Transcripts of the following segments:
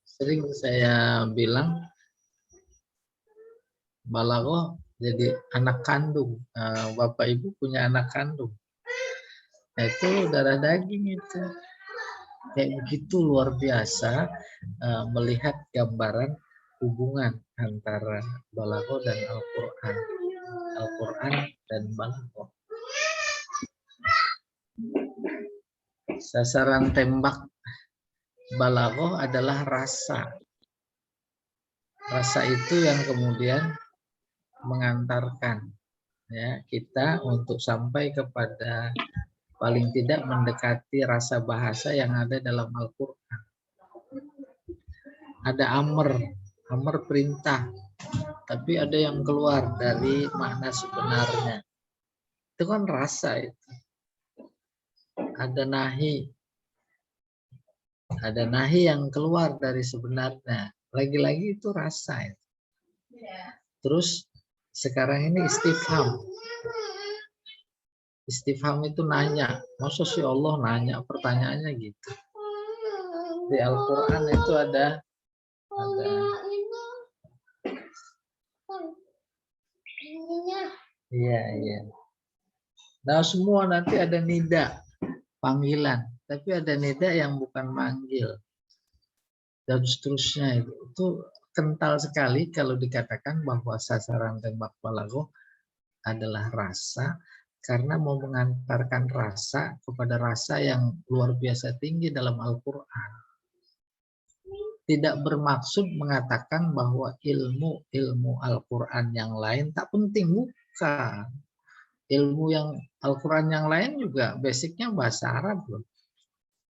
sering saya bilang balaghah jadi anak kandung. Bapak Ibu punya anak kandung. Nah, itu darah daging itu. Kayak begitu luar biasa melihat gambaran hubungan antara balaghah dan Al-Quran. Al-Quran dan balaghah. Sasaran tembak balaghah adalah rasa. Rasa itu yang kemudian mengantarkan ya kita untuk sampai kepada paling tidak mendekati rasa bahasa yang ada dalam Al-Quran. Ada amr perintah, tapi ada yang keluar dari makna sebenarnya. Itu kan rasa itu. Ada nahi yang keluar dari sebenarnya. Lagi-lagi itu rasa itu. Terus sekarang ini istifham. Istifham itu nanya. Masa sih Allah nanya, pertanyaannya gitu. Di Al-Quran itu ada iya. Nah, semua nanti ada nida, panggilan. Tapi ada nida yang bukan manggil. Dan seterusnya itu kental sekali kalau dikatakan bahwa sasaran tembak balaghah adalah rasa, karena mau mengantarkan rasa kepada rasa yang luar biasa tinggi dalam Al-Quran. Tidak bermaksud mengatakan bahwa ilmu Al-Quran yang lain tak penting, bukan. Ilmu yang Al-Quran yang lain juga basicnya bahasa Arab loh.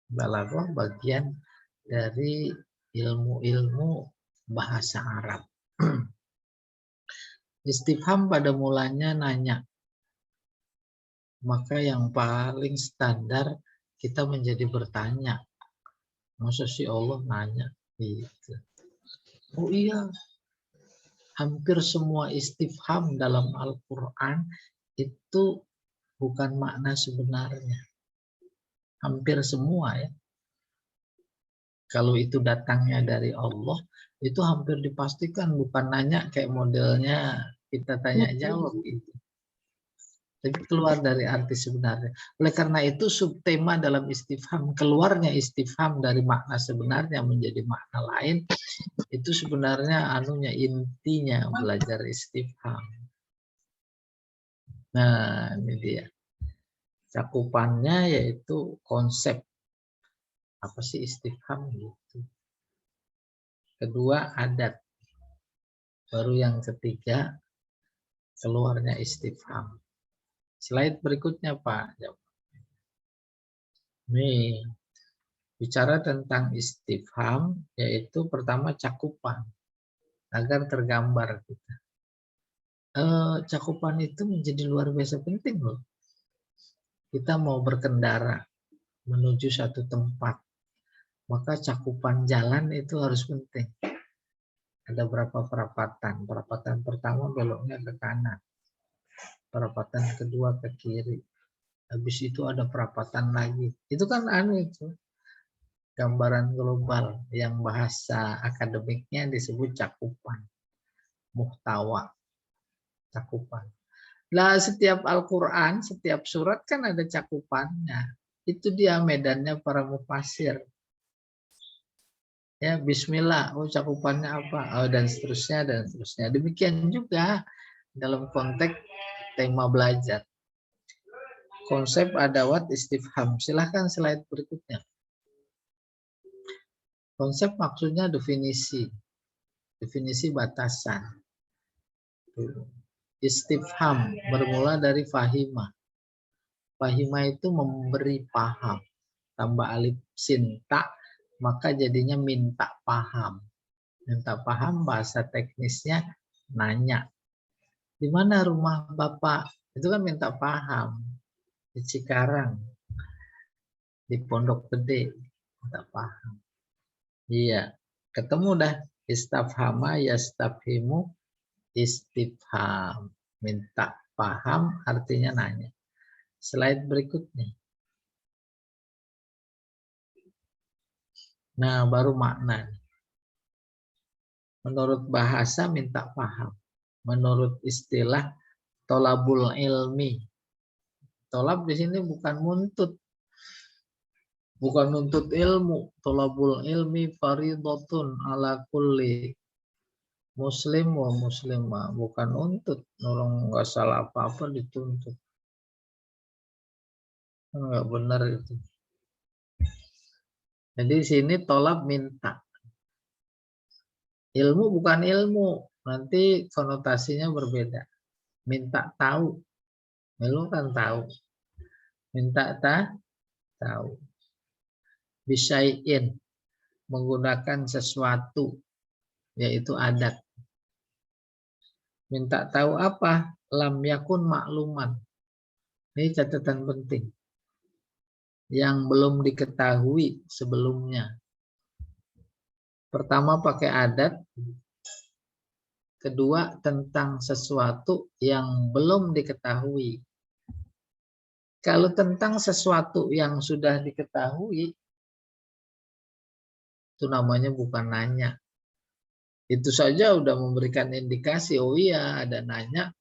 Balaghah bagian dari ilmu-ilmu bahasa Arab. Istifham pada mulanya nanya. Maka yang paling standar kita menjadi bertanya. Masa sih Allah nanya? Gitu. Oh iya, hampir semua istifham dalam Al-Quran itu bukan makna sebenarnya. Hampir semua ya. Kalau itu datangnya dari Allah, itu hampir dipastikan bukan nanya kayak modelnya kita tanya jawab gitu. Tapi keluar dari arti sebenarnya. Oleh karena itu subtema dalam istifham, keluarnya istifham dari makna sebenarnya menjadi makna lain, itu sebenarnya intinya belajar istifham. Nah, ini dia. Cakupannya yaitu konsep. Apa sih istifham gitu. Kedua, adat. Baru yang ketiga, keluarnya istifham. Slide berikutnya, Pak. Nih, bicara tentang istifham, yaitu pertama cakupan, agar tergambar kita. Cakupan itu menjadi luar biasa penting loh. Kita mau berkendara menuju satu tempat, maka cakupan jalan itu harus penting. Ada berapa perapatan? Perapatan pertama beloknya ke kanan, perapatan kedua ke kiri. Habis itu ada perapatan lagi. Itu kan itu gambaran global yang bahasa akademiknya disebut cakupan, muhtawa, cakupan. Nah, setiap Al-Quran, setiap surat kan ada cakupannya. Itu dia medannya para mufasir. Ya, bismillah, cakupannya apa? Dan seterusnya, dan seterusnya. Demikian juga dalam konteks tema belajar. Konsep adawat istifham. Silahkan slide berikutnya. Konsep maksudnya definisi. Definisi batasan. Istifham bermula dari fahima. Fahima itu memberi paham. Tambah alif sin ta, maka jadinya minta paham. Minta paham bahasa teknisnya nanya. Di mana rumah Bapak? Itu kan minta paham. Di Cikarang. Di Pondok Gede. Minta paham. Iya. Ketemu dah. Istafhama yastafhimu istifham. Minta paham artinya nanya. Slide berikutnya. Nah, baru makna. Menurut bahasa minta paham. Menurut istilah tolabul ilmi. Tolab di sini bukan nuntut. Bukan nuntut ilmu. Tolabul ilmi faridatun ala kulli muslim wa muslimah. Bukan nuntut. Orang nggak salah apa-apa dituntut. Nggak benar itu. Jadi di sini tolab minta. Ilmu bukan ilmu. Nanti konotasinya berbeda. Minta tahu. Ilmu kan tahu. Minta tahu. Bisyai'in. Menggunakan sesuatu. Yaitu adat. Minta tahu apa? Lam yakun makluman. Ini catatan penting. Yang belum diketahui sebelumnya. Pertama pakai adat. Kedua tentang sesuatu yang belum diketahui. Kalau tentang sesuatu yang sudah diketahui, itu namanya bukan nanya. Itu saja udah memberikan indikasi, oh iya ada nanya,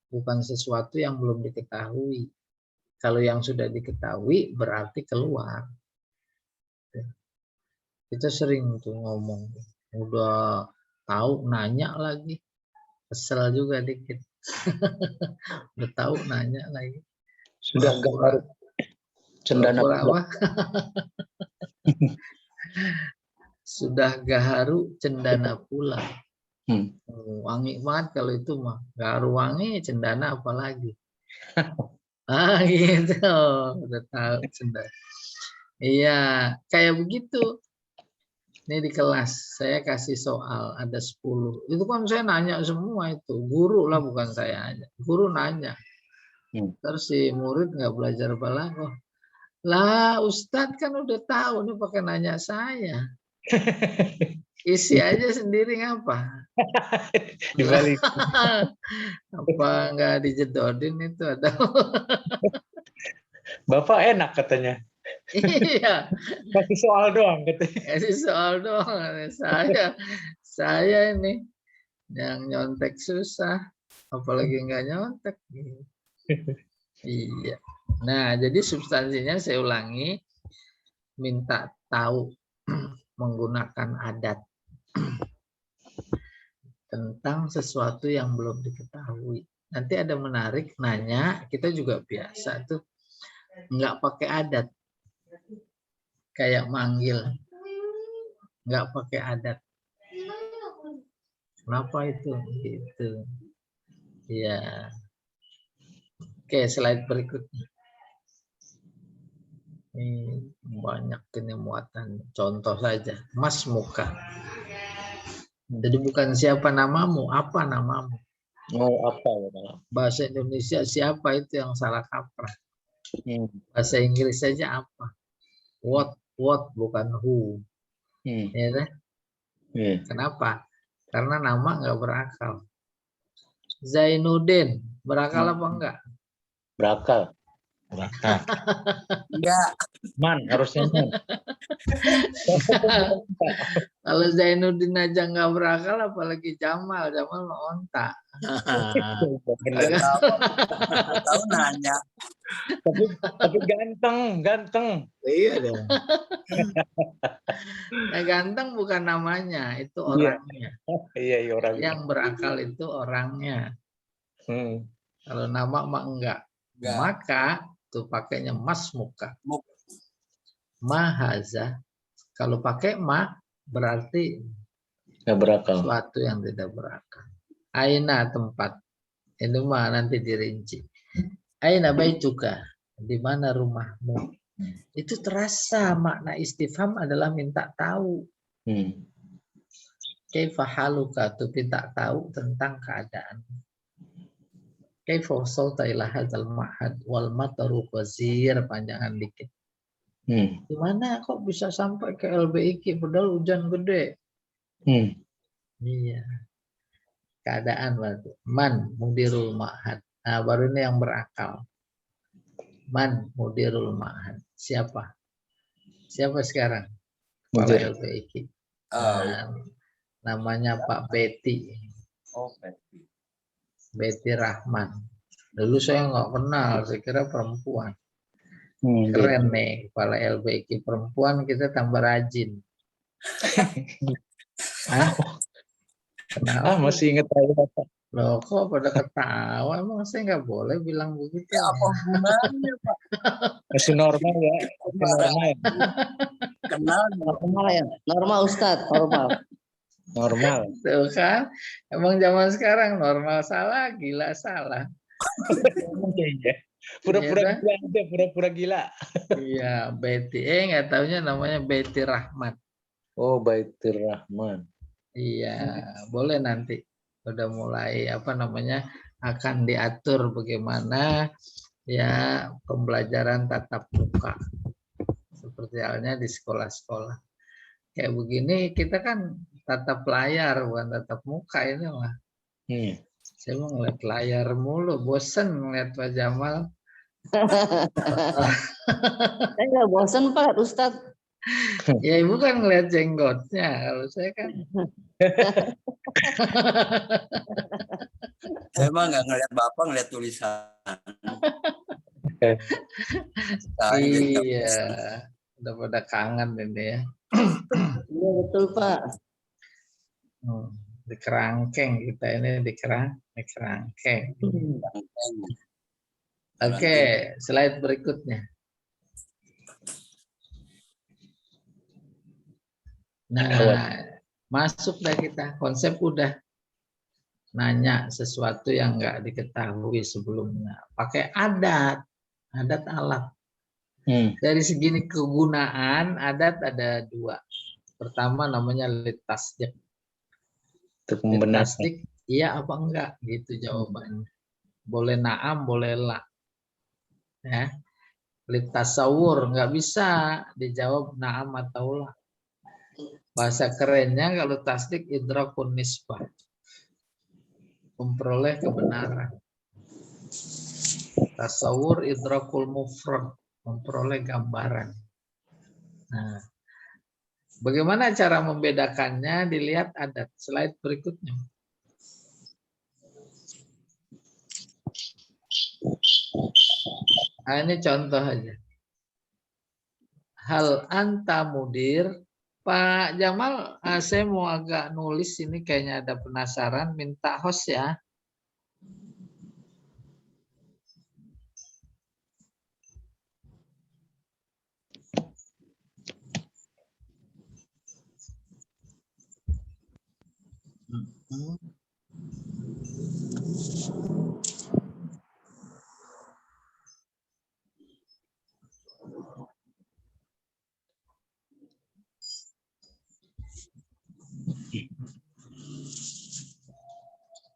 bukan sesuatu yang belum diketahui. Kalau yang sudah diketahui berarti keluar. Kita sering tuh ngomong, udah tahu nanya lagi, kesel juga dikit. Udah tahu nanya lagi. Sudah gaharu cendana apa? Sudah gaharu cendana pula. Wangi banget kalau itu mah. Gaharu wangi, cendana apalagi. Gitu. Udah tahu cendana. Iya, kayak begitu. Ini di kelas, saya kasih soal, ada 10. Itu kan saya nanya semua itu. Guru lah, bukan saya aja. Guru nanya. Terus si murid nggak belajar balaghah. Lah, Ustadz kan udah tahu, nih pakai nanya saya. Isi aja sendiri ngapa? Dibalik. Apa nggak dijedodin itu ada? Bapak enak katanya. Iya. Kasih soal doang katanya. Kasih soal doang. Saya ini yang nyontek susah, apalagi nggak nyontek. Iya. Nah, jadi substansinya saya ulangi, minta tahu menggunakan adat tentang sesuatu yang belum diketahui. Nanti ada menarik, nanya, kita juga biasa tuh nggak pakai adat, kayak manggil, nggak pakai adat. Kenapa itu? Gitu. Ya. Oke, slide berikutnya. Ini banyak ini muatan. Contoh saja, Mas Muka. Jadi bukan siapa namamu, apa namamu. Mau apa ya? Bahasa Indonesia siapa itu yang salah kaprah. Bahasa Inggris saja apa? What bukan who. Ya kan? Kenapa? Karena nama nggak berakal. Zainuddin, berakal apa enggak? Berakal. Enggak. Man, harusnya man. Kalau Zainuddin aja nggak berakal, apalagi Jamal mau ontak. Tahu nanya. Tapi ganteng. Iya dong. Nah, ganteng bukan namanya, itu orangnya. Iya orangnya. Yang berakal itu orangnya. Kalau nama mah enggak. Maka tuh pakainya Mas Muka. Mahaza. Kalau pakai ma berarti nggak berakal. Sesuatu yang tidak berakal. Aina tempat. Ini mah nanti dirinci. Aina baituka. Di mana rumahmu? Itu terasa makna istifham adalah minta tahu. Kaifa haluka, tuh minta tahu tentang keadaan. Kaifa wasalta ila hadzal ma'had wal mataru qazir, panjangan dikit. Gimana kok bisa sampai ke LBIQ padahal hujan gede? Iya. Keadaan waktu. Man mudirul ma'had. Nah, baru ini yang berakal. Man mudirul ma'had. Siapa? Siapa sekarang? kepala Mujur. LPIK. Oh, Namanya Pak Betty, Betty Rahman. Dulu saya nggak kenal, saya kira perempuan. Keren nih, kepala LPIK perempuan, kita tambah rajin. Hah? Kenapa? Masih ingat saya Bapak. Loh, kok pada ketawa? Emang saya nggak boleh bilang begitu? ya apa hubungannya Pak? Masih normal ya. Masih normal. Kenal Normal ya, normal Ustadz, normal. Normal. Tuh kan, emang zaman sekarang normal salah, gila salah. Iya. Pura-pura Iya, gila aja, pura-pura gila. Iya, Betty. Nggak taunya namanya Betty Rahmat. Oh, Baitur Rahman. Iya, boleh nanti. Udah mulai akan diatur bagaimana ya pembelajaran tatap muka. Seperti halnya di sekolah-sekolah. Kayak begini kita kan tatap layar bukan tatap muka ini mah. Saya mau ngeliat layar mulu, bosen ngeliat Pak Jamal. Saya nggak bosan Pak Ustadz. Ya ibu kan ngeliat jenggotnya, kalau saya kan. saya mah nggak ngeliat Bapak, ngeliat tulisan. Iya, udah pada kangen ini ya. Iya betul Pak. Di kerangkeng kita ini di kerangkeng. Oke, slide berikutnya. Nah, masuk dah kita. Konsep udah nanya sesuatu yang nggak diketahui sebelumnya. Pakai adat alat. Dari segi kegunaan adat ada dua. Pertama namanya litasdik. Litasdik, iya apa enggak? Gitu jawabannya. Boleh naam, boleh la. Ya. Litasawur nggak bisa dijawab naam atau la. Bahasa kerennya kalau tasdik idrakun nisbah. Memperoleh kebenaran. Tasawur idrakul mufrad. Memperoleh gambaran. Nah, bagaimana cara membedakannya? Dilihat adat. Slide berikutnya. Nah, ini contoh aja. Hal anta mudir. Pak Jamal, saya mau agak nulis ini kayaknya ada penasaran. Minta host ya.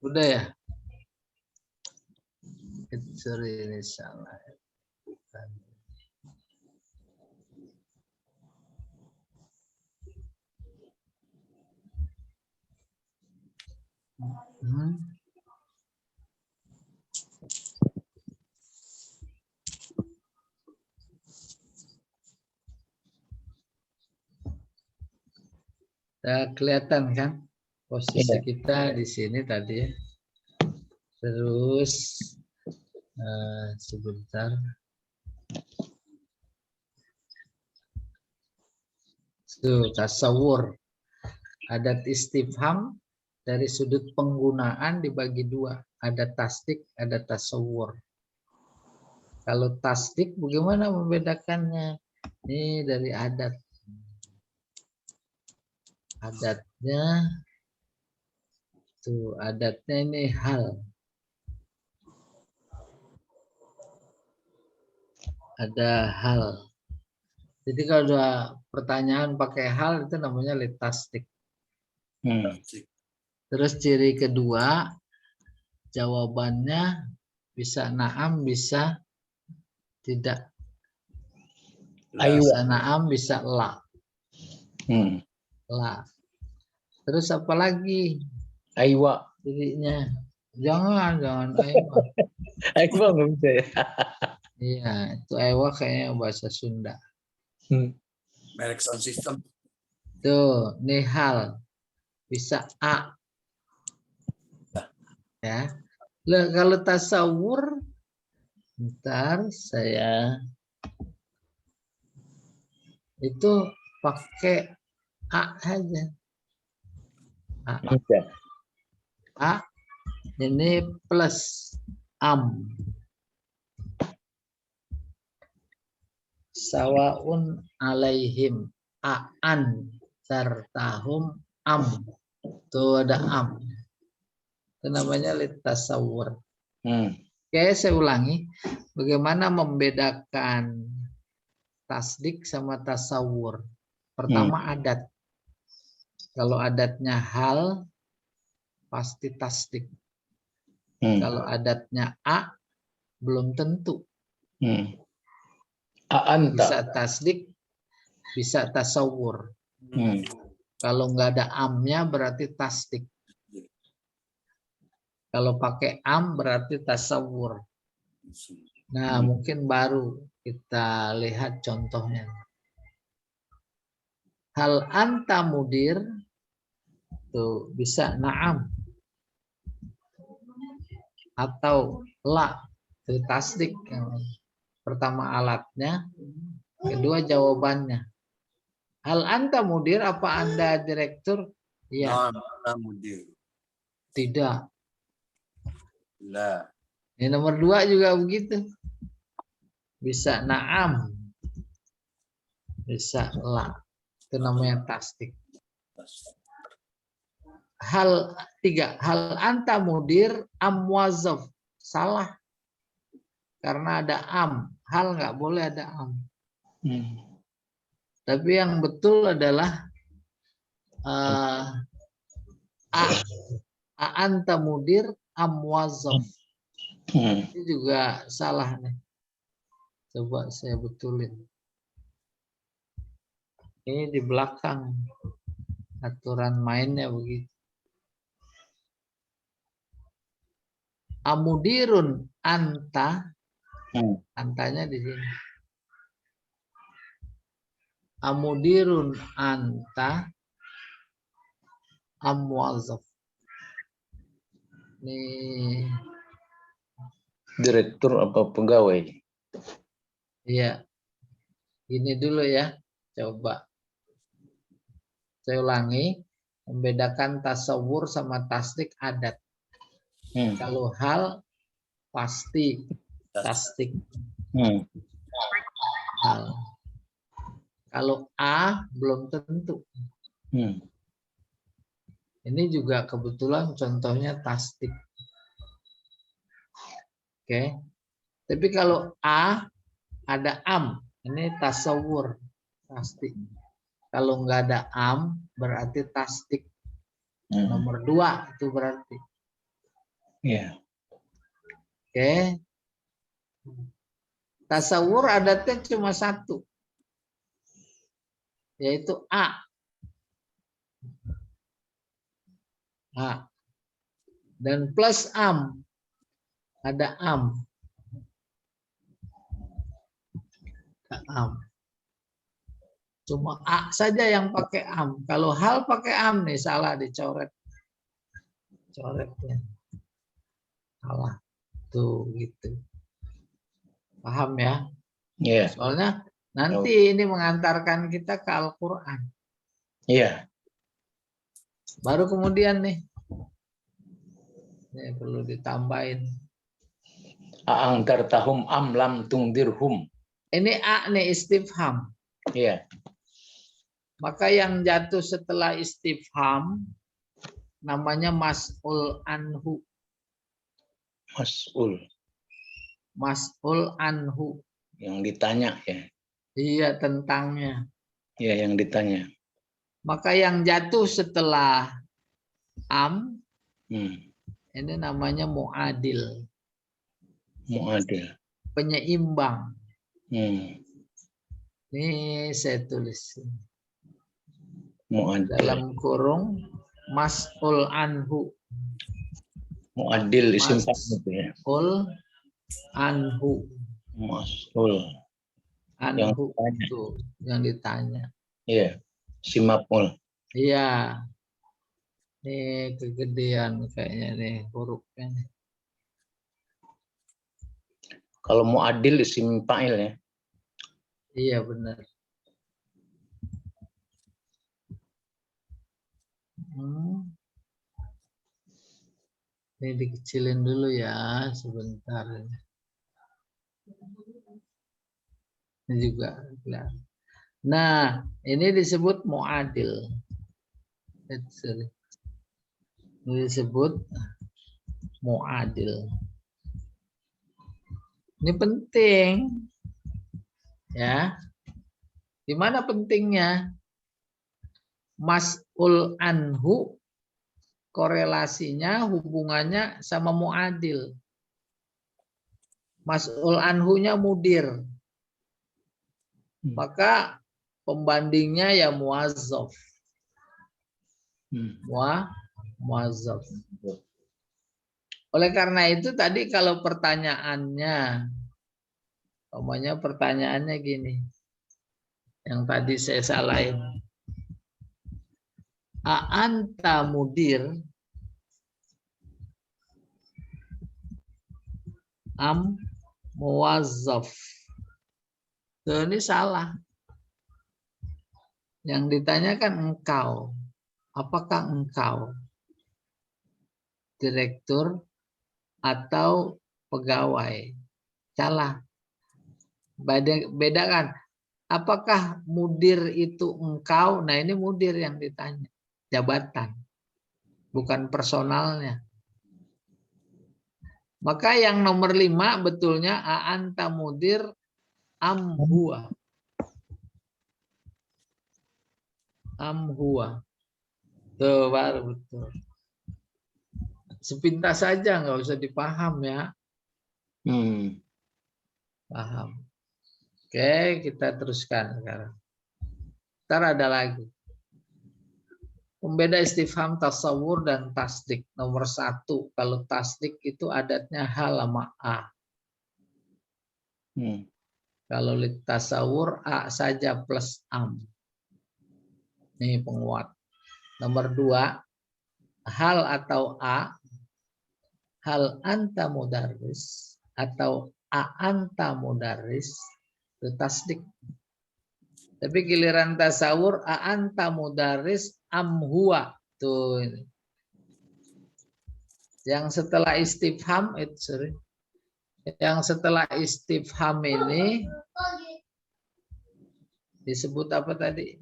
Udah ya? Sorry, ini salah. Bukan. Kelihatan kan posisi kita di sini tadi. Terus sebentar. Tasawur. Adat istifham dari sudut penggunaan dibagi dua. Ada tasdik, ada tasawur. Kalau tasdik bagaimana membedakannya? Ini dari adat. Adatnya adatnya ini hal. Ada hal. Jadi kalau ada pertanyaan pakai hal itu namanya litastik. Terus ciri kedua, jawabannya bisa naam, bisa tidak. Bisa naam, bisa la. La. Terus apa lagi? Aiwa. Cirinya. Jangan aiwa. Aiwa nggak bisa ya. Iya, itu aiwa kayaknya bahasa Sunda. Merek sound system. Tuh, nihal. Bisa A. Ya. Lah, kalau tasawur, ntar saya itu pakai A aja. Bisa. A ini plus am. Sawaun alaihim aan sartahum am. Tuh ada am. Itu namanya litasawur. Oke, saya ulangi. Bagaimana membedakan tasdik sama tasawur? Pertama adat. Kalau adatnya hal, pasti tasdik. Kalau adatnya A, belum tentu. Anta. Bisa tasdik, bisa tasawur. Kalau nggak ada amnya berarti tasdik. Kalau pakai am berarti tasawur. Nah, mungkin baru kita lihat contohnya. Hal anta mudir, tuh bisa na'am. Atau la, itu tasdik. Pertama alatnya, kedua jawabannya. Hal anta mudir, apa Anda direktur? Iya. Mudir. Tidak. Lah. Ini nomor 2 juga begitu. Bisa na'am. Bisa la. Itu namanya tasdik. Hal 3. Hal anta mudir am wazaf. Salah. Karena ada am. Hal nggak boleh ada am. Tapi yang betul adalah a anta mudir am wazaf. Ini juga salah nih. Coba saya betulin. Ini di belakang aturan mainnya begitu. Amudirun anta, antanya di sini. Amudirun anta amwazaf. Nih. Direktur apa pegawai? Iya. Gini dulu ya. Coba. Saya ulangi. Membedakan tasawur sama tasdik adat. Kalau hal pasti tasdik. Hal. Kalau A belum tentu. Ini juga kebetulan contohnya tasdik. Oke. Tapi kalau A ada am, ini tasawur, tasdik. Kalau nggak ada am, berarti tasdik. Nomor 2 itu berarti. Iya. Oke. Tasawur adatnya cuma 1. Yaitu A. A. Dan plus am. Ada am. Am. Cuma A saja yang pakai am. Kalau hal pakai am nih salah dicoret. Coretnya. Salah. Tuh gitu. Paham ya? Iya. Soalnya nanti ini mengantarkan kita ke Al-Quran. Iya. Baru kemudian nih. Ini perlu ditambahin. A'angkartahum am lam tungdirhum. Ini A nih istifham. Iya. Maka yang jatuh setelah istifham namanya mas'ul anhu. Mas'ul. Mas'ul anhu. Yang ditanya ya. Iya tentangnya. Iya yang ditanya. Maka yang jatuh setelah am ini namanya mu'adil. Mu'adil. Penyeimbang. Ini saya tulis. Mu'adil. Dalam kurung mas'ul anhu. Mu'adil disimpan itu ya. Mas'ul anhu. Mas'ul. Anhu itu yang ditanya. Iya. Isim maf'ul. Iya. Nih kegedean kayaknya nih hurufnya nih. Kalau mu'adil isim fa'il ya. Iya benar. Ini dikecilin dulu ya sebentar. Ini juga. Nah, ini disebut mu'adil. Ini disebut mu'adil. Ini penting. Ya. Di mana pentingnya? Mas'ul anhu korelasinya, hubungannya sama mu'adil. Mas'ul anhunya mudir. Maka pembandingnya ya muwazzaf. Muwazzaf. Oleh karena itu tadi kalau pertanyaannya, umpamanya pertanyaannya gini, yang tadi saya salahin. A'anta mudir am muwazzaf. Tuh, ini salah. Yang ditanyakan engkau. Apakah engkau direktur atau pegawai? Salah. Bedakan. Apakah mudir itu engkau? Nah, ini mudir yang ditanya. Jabatan. Bukan personalnya. Maka yang nomor 5 betulnya a'anta mudir am huwa. Am huwa. Tuh, baru betul. Sepintas saja, nggak usah dipaham ya. Paham. Oke, kita teruskan sekarang. Ntar ada lagi. Pembeda istifham tasawur dan tasdik. Nomor 1, kalau tasdik itu adatnya hal sama a. Kalau tasawur a saja plus am. Ini penguat. Nomor 2, hal atau a. Hal anta mudarris atau a anta mudarris itu tasdik. Tapi giliran tasawur a anta mudarris am huwa. Tuh ini. Yang setelah istifham itu Yang setelah istifham ini disebut apa tadi?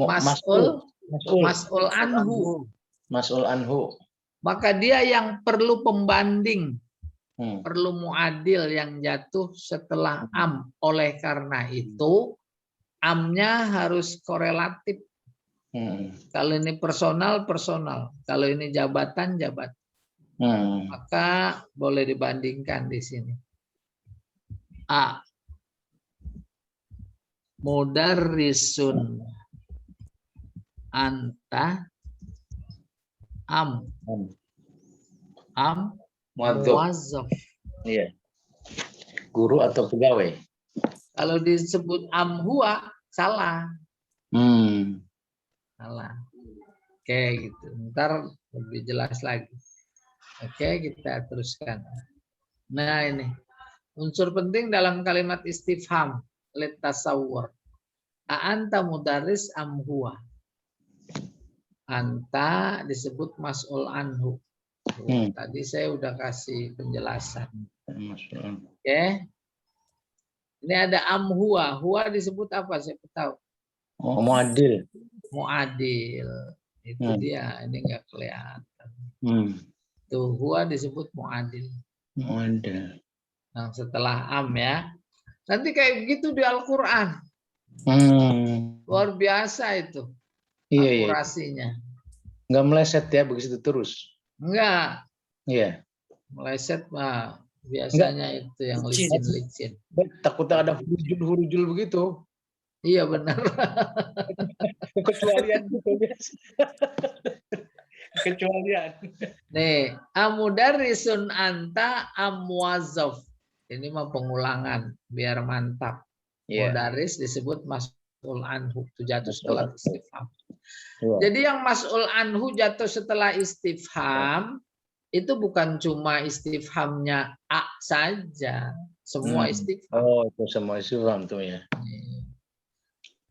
Mas'ul anhu. Mas'ul anhu. Maka dia yang perlu pembanding, perlu muadil yang jatuh setelah am. Oleh karena itu, amnya harus korelatif. Kalau ini personal, personal. Kalau ini jabatan, jabatan. Maka boleh dibandingkan di sini. A. Mudarrisun anta am muwazzaf. Iya. Guru atau pegawai. Kalau disebut am huwa salah. Salah. Oke, gitu. Ntar lebih jelas lagi. Oke, kita teruskan. Nah, ini unsur penting dalam kalimat istifham litasawwur. A'anta mudarris am huwa. Anta disebut mas'ul anhu. Tadi saya udah kasih penjelasan. Oke. Ini ada am huwa. Huwa disebut apa? Saya tahu. Muadil. Muadil. Itu dia. Ini enggak kelihatan. Tuh, huwa disebut muadil. Muadil. Nah, setelah am ya. Nanti kayak begitu di Al-Qur'an. Luar biasa itu. Akurasinya. Enggak meleset ya begitu terus. Enggak. Iya. Meleset mah biasanya enggak. Itu yang licin-licin. Takutnya ada hurujul begitu. Iya benar. Kecualian gitu biasa. Kecualian. Nih, amudarrisun anta amwazzaf. Ini mah pengulangan biar mantap. Mudarris disebut mas'ul mas'ul anhu itu jatuh setelah istifham. Iya. Jadi yang mas'ul anhu jatuh setelah istifham itu bukan cuma istifhamnya a saja, semua istifham. Oh, itu semua istifham tuh ya.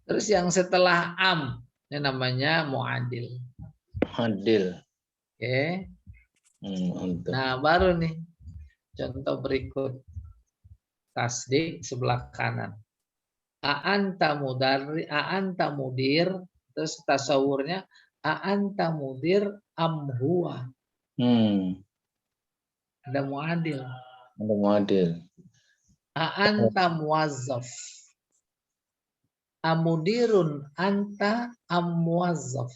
Terus yang setelah am, ini namanya mu'adil. Adil. Oke. Untuk. Nah, baru nih contoh berikut. Tasdik sebelah kanan. A'anta mudir, terus tasawurnya a'anta mudir am huwa. Ada mu'adil. Ada muadil. A'anta muwazzaf. Amudirun anta am muwazzaf.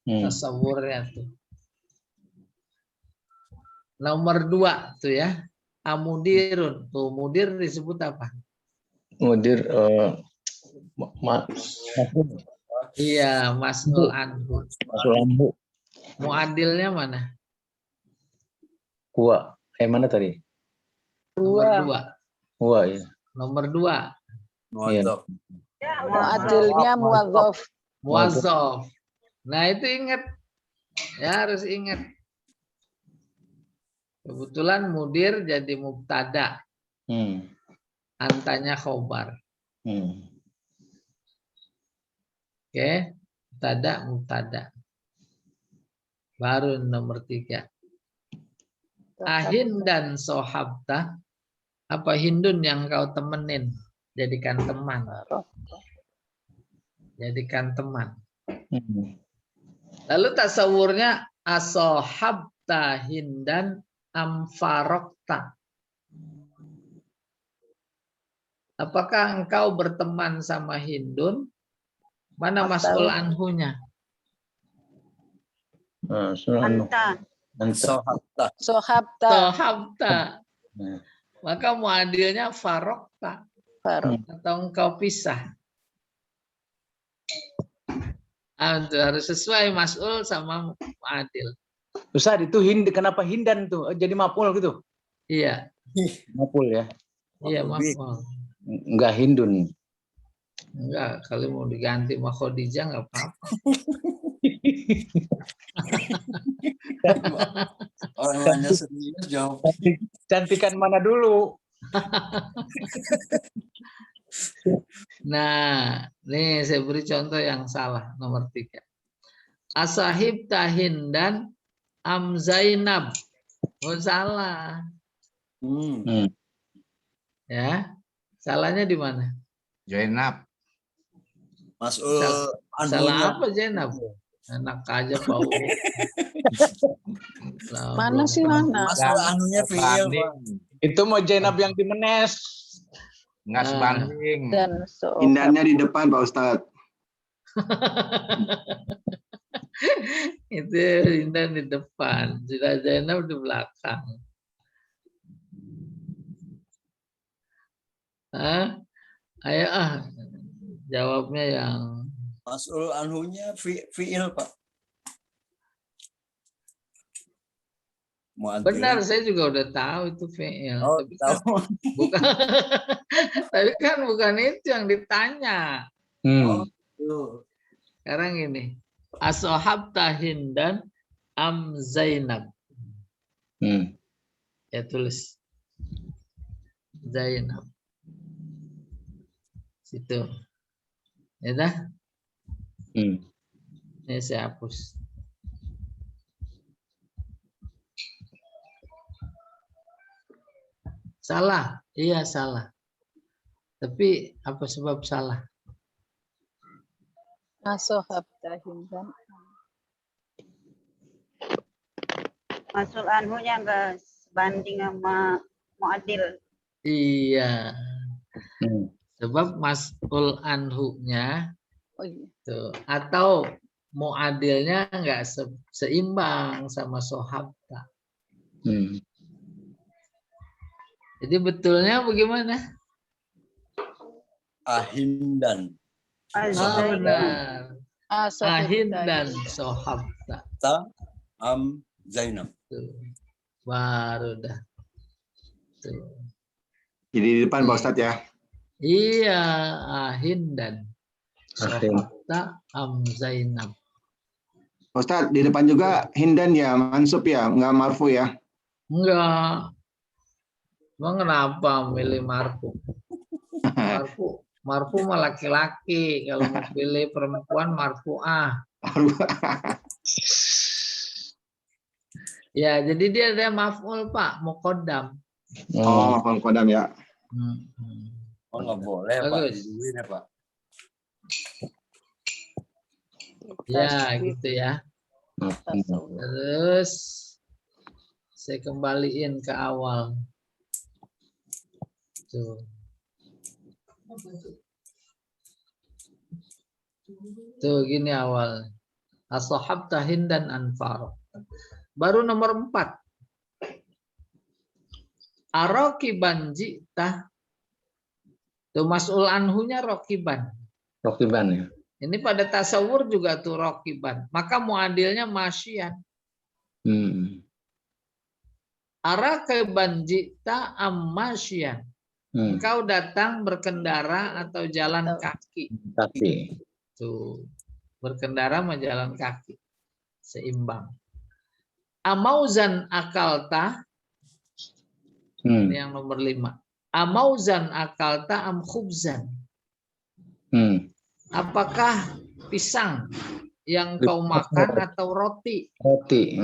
Tasawurnya tuh. Nomor 2 tuh ya. Amudirun. Tuh mudir disebut apa? Mudir Iya, mas'ul anhu. masuk lambu. Muadilnya mana? Kuah. Mana tadi? Nomor 2. Kuah ya. Nomor 2. Muadzaf. Muadilnya muadzaf. Muwazzaf. Nah, itu ingat. Ya, harus ingat. Kebetulan mudir jadi mubtada. Antanya khobar. Oke. Mubtada. Baru nomor 3. Ahin dan sohabta. Apa hindun yang kau temenin? Jadikan teman. Jadikan teman. Lalu tasawurnya asohabta hindan amfarokta. Apakah engkau berteman sama hindun? Mana mas'ul anhunya? Anta. Sohabta. Sohabta. Sohabta. Maka muadilnya farokta. Atau engkau pisah. Harus sesuai mas'ul sama muadil. Ustaz, itu kenapa hindan tuh? Jadi maf'ul gitu? Iya. Maf'ul ya? Iya, maf'ul. Enggak hindun. Enggak, kalau mau diganti sama Khadijah enggak apa-apa. Orang nanya serius jawab. Cantikan mana dulu? Nah, nih saya beri contoh yang salah, nomor 3. Asahib tahindan am Zainab. Oh, salah. Ya, salahnya di mana? Zainab. Mas'ul Salah anhunya. apa Zainab? Enak aja bau. Mana sih mana? Mas'ul anhunya fi'il, Pak. Itu mau Zainab yang di Menes. Nggak sebanding. Dan sohabta. Hindannya di depan Pak Ustadz. Itu hindan di depan, sudah Zainab di belakang. Ayo jawabnya yang Mas'ul anhunya fi'il, Pak. benar, saya juga udah tahu itu fi'il. Oh, Tapi tahu. bukan, tapi kan bukan itu yang ditanya. Oh, itu. Sekarang ini, asohabta hindan am Zainab. Ya tulis Zainab. Situ. Ya dah. Ini saya hapus. Salah, iya salah. Tapi apa sebab salah? Sohabta hindan. Mas'ul anhunya enggak sebanding sama muadil. Iya. Sebab mas'ul anhu-nya tuh, atau muadilnya enggak seimbang sama sohabta. Jadi betulnya bagaimana? Ahindan. Benar. Ahin dan Sohabta. sohabta. Ta am Zainab. Tuh. Baru dah. Tuh. Jadi di depan Pak Ustadz ya. Iya, ahin dan. Sohabta am Zainab. Ustadz, di depan juga Hindan ya, mansub ya, nggak marfu ya. Enggak. Emang kenapa milih marfu? Marfu mah laki-laki. Kalau mau pilih perempuan marfu'ah. Ya, jadi dia ada maf'ul Pak, muqaddam. Oh, maf'ul kodam ya. Oh, nggak boleh Pak, Bagus. diduin ya Pak. Ya, gitu ya. Terus saya kembaliin ke awal. Tuh. Tuh gini awal. As-sahabta Hindan Anfar. Baru nomor 4. Arokiban ji'tah. Tuh mas'ul anhunya rokiban. Rokiban ya. Ini pada tasawur juga tuh rokiban. Maka muadilnya masyian. Arakiban ji'ta ammasyian. Engkau datang berkendara atau jalan kaki. Tapi Tuh. Berkendara sama jalan kaki. Seimbang. Amauzan akalta. Ini yang nomor 5. Amauzan akalta am khubzan. Apakah pisang yang kau makan atau roti? roti.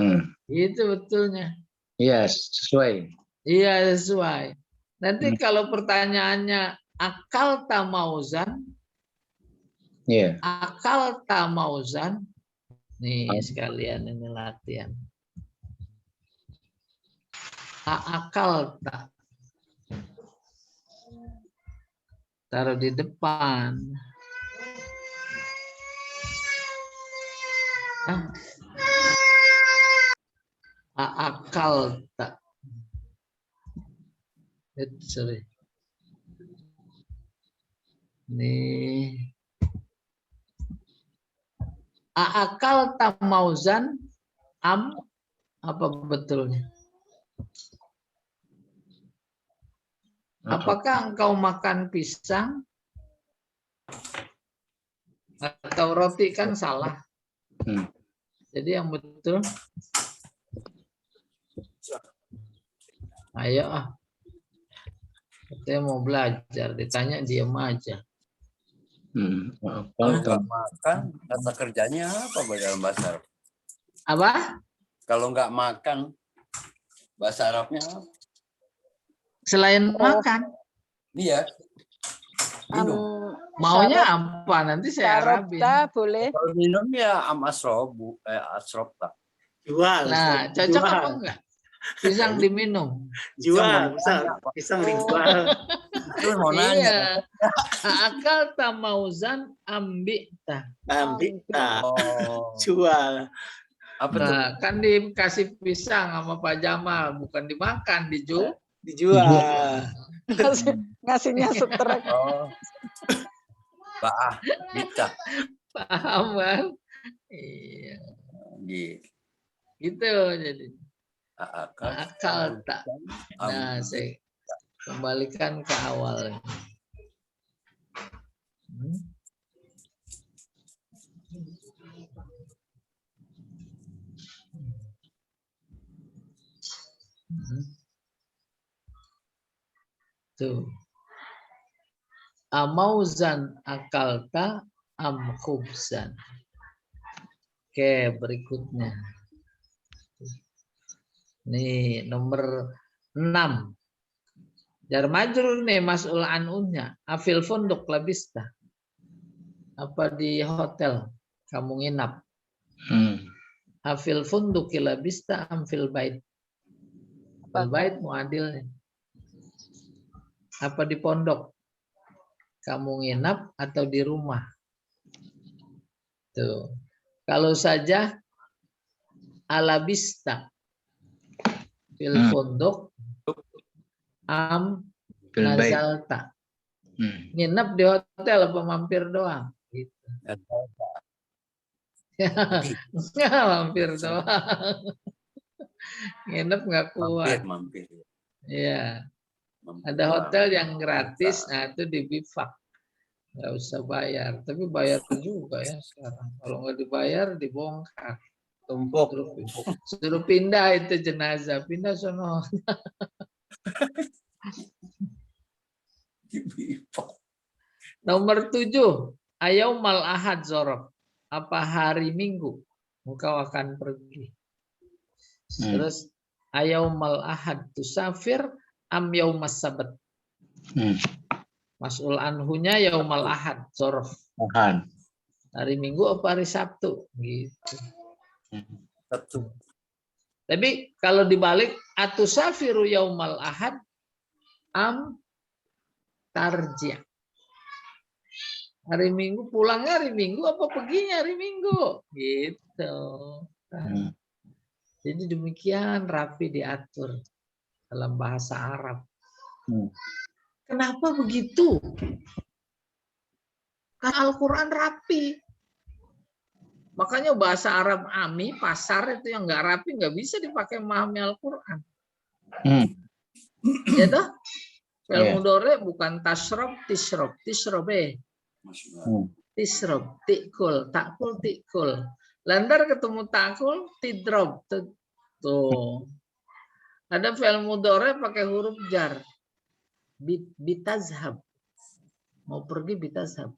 Itu betulnya. Iya, sesuai. Iya sesuai. Nanti kalau pertanyaannya akal tamauzan, Iya. akal tamauzan, nih sekalian ini latihan. Akal tak. Taruh di depan. Akal tak. Sorry. Nih. Akal tamauzan am apa betulnya? Apakah engkau makan pisang atau roti? Kan salah. Jadi yang betul, ayo katanya mau belajar, ditanya diam aja. Kalau nggak makan, kata kerjanya apa dalam bahasa Arab? Apa? Kalau nggak makan, bahasa Arabnya apa? Selain makan, Iya. Minum. maunya apa? Nanti saya arabin. Sarobta boleh. Kalau minum ya asrobu, asrobta. Jual. Nah, cocok apa enggak? Pisang diminum. Jual. Pisang dijual. Itu mau nanya. Iya. Akal tamauzan ambita. Ambil. Oh. Jual. Apa tuh? Nah, kan dikasih pisang sama Pak Jamal, bukan dimakan, dijual. Ngasihnya setrek. Oh. Baah, bisa. Paham kan? Iya. Gitu jadi. Akal tak. Nah, saya kembalikan ke awal. Tuh. Amauzan akalta am khubzan. Oke, berikutnya. Nih, nomor 6. Jar majrur nih mas'ul an'unnya. Afil funduk labista. Apa di hotel kamu nginap? Afil funduk labista am fil bait. Fil bait muadilnya. Apa di pondok? Kamu nginap atau di rumah? Tuh. Kalau saja alabista fil pondok am nazalta. Nginap di hotel apa mampir doang? Gitu. Nggak mampir doang. Nginep nggak kuat. Mampir. Iya. Ada hotel yang gratis, nah itu di bifak. nggak usah bayar. Tapi bayar juga ya sekarang. Kalau nggak dibayar dibongkar. Tumpuk. Suruh pindah itu jenazah, pindah sono. Nomor 7, Ayaumal Ahad Zorof. Apa hari Minggu engkau akan pergi? Terus Ayaumal Ahad tusafir am yaumas sabat. Mas'ul anhunya yaumal ahad zorof. Hari Minggu apa hari Sabtu? Gitu. Sabtu. Tapi kalau dibalik atusafiru yaumal ahad am tarji'. Hari Minggu pulangnya hari Minggu apa perginya hari Minggu? Gitu. Jadi demikian rapi diatur dalam bahasa Arab. Kenapa begitu? Karena Al-Quran rapi. Makanya bahasa Arab ami, pasar itu yang nggak rapi nggak bisa dipakai memahami Al-Quran. Ya toh? Fi'il mudhari bukan tasrob, tisrob, tisrobe. Tisrob, tikul, takul, tikul. Lantar ketemu takul, tidrob. Tuh. Ada fi'il mudhari pakai huruf jar. Bitazhab. Mau pergi bitazhab.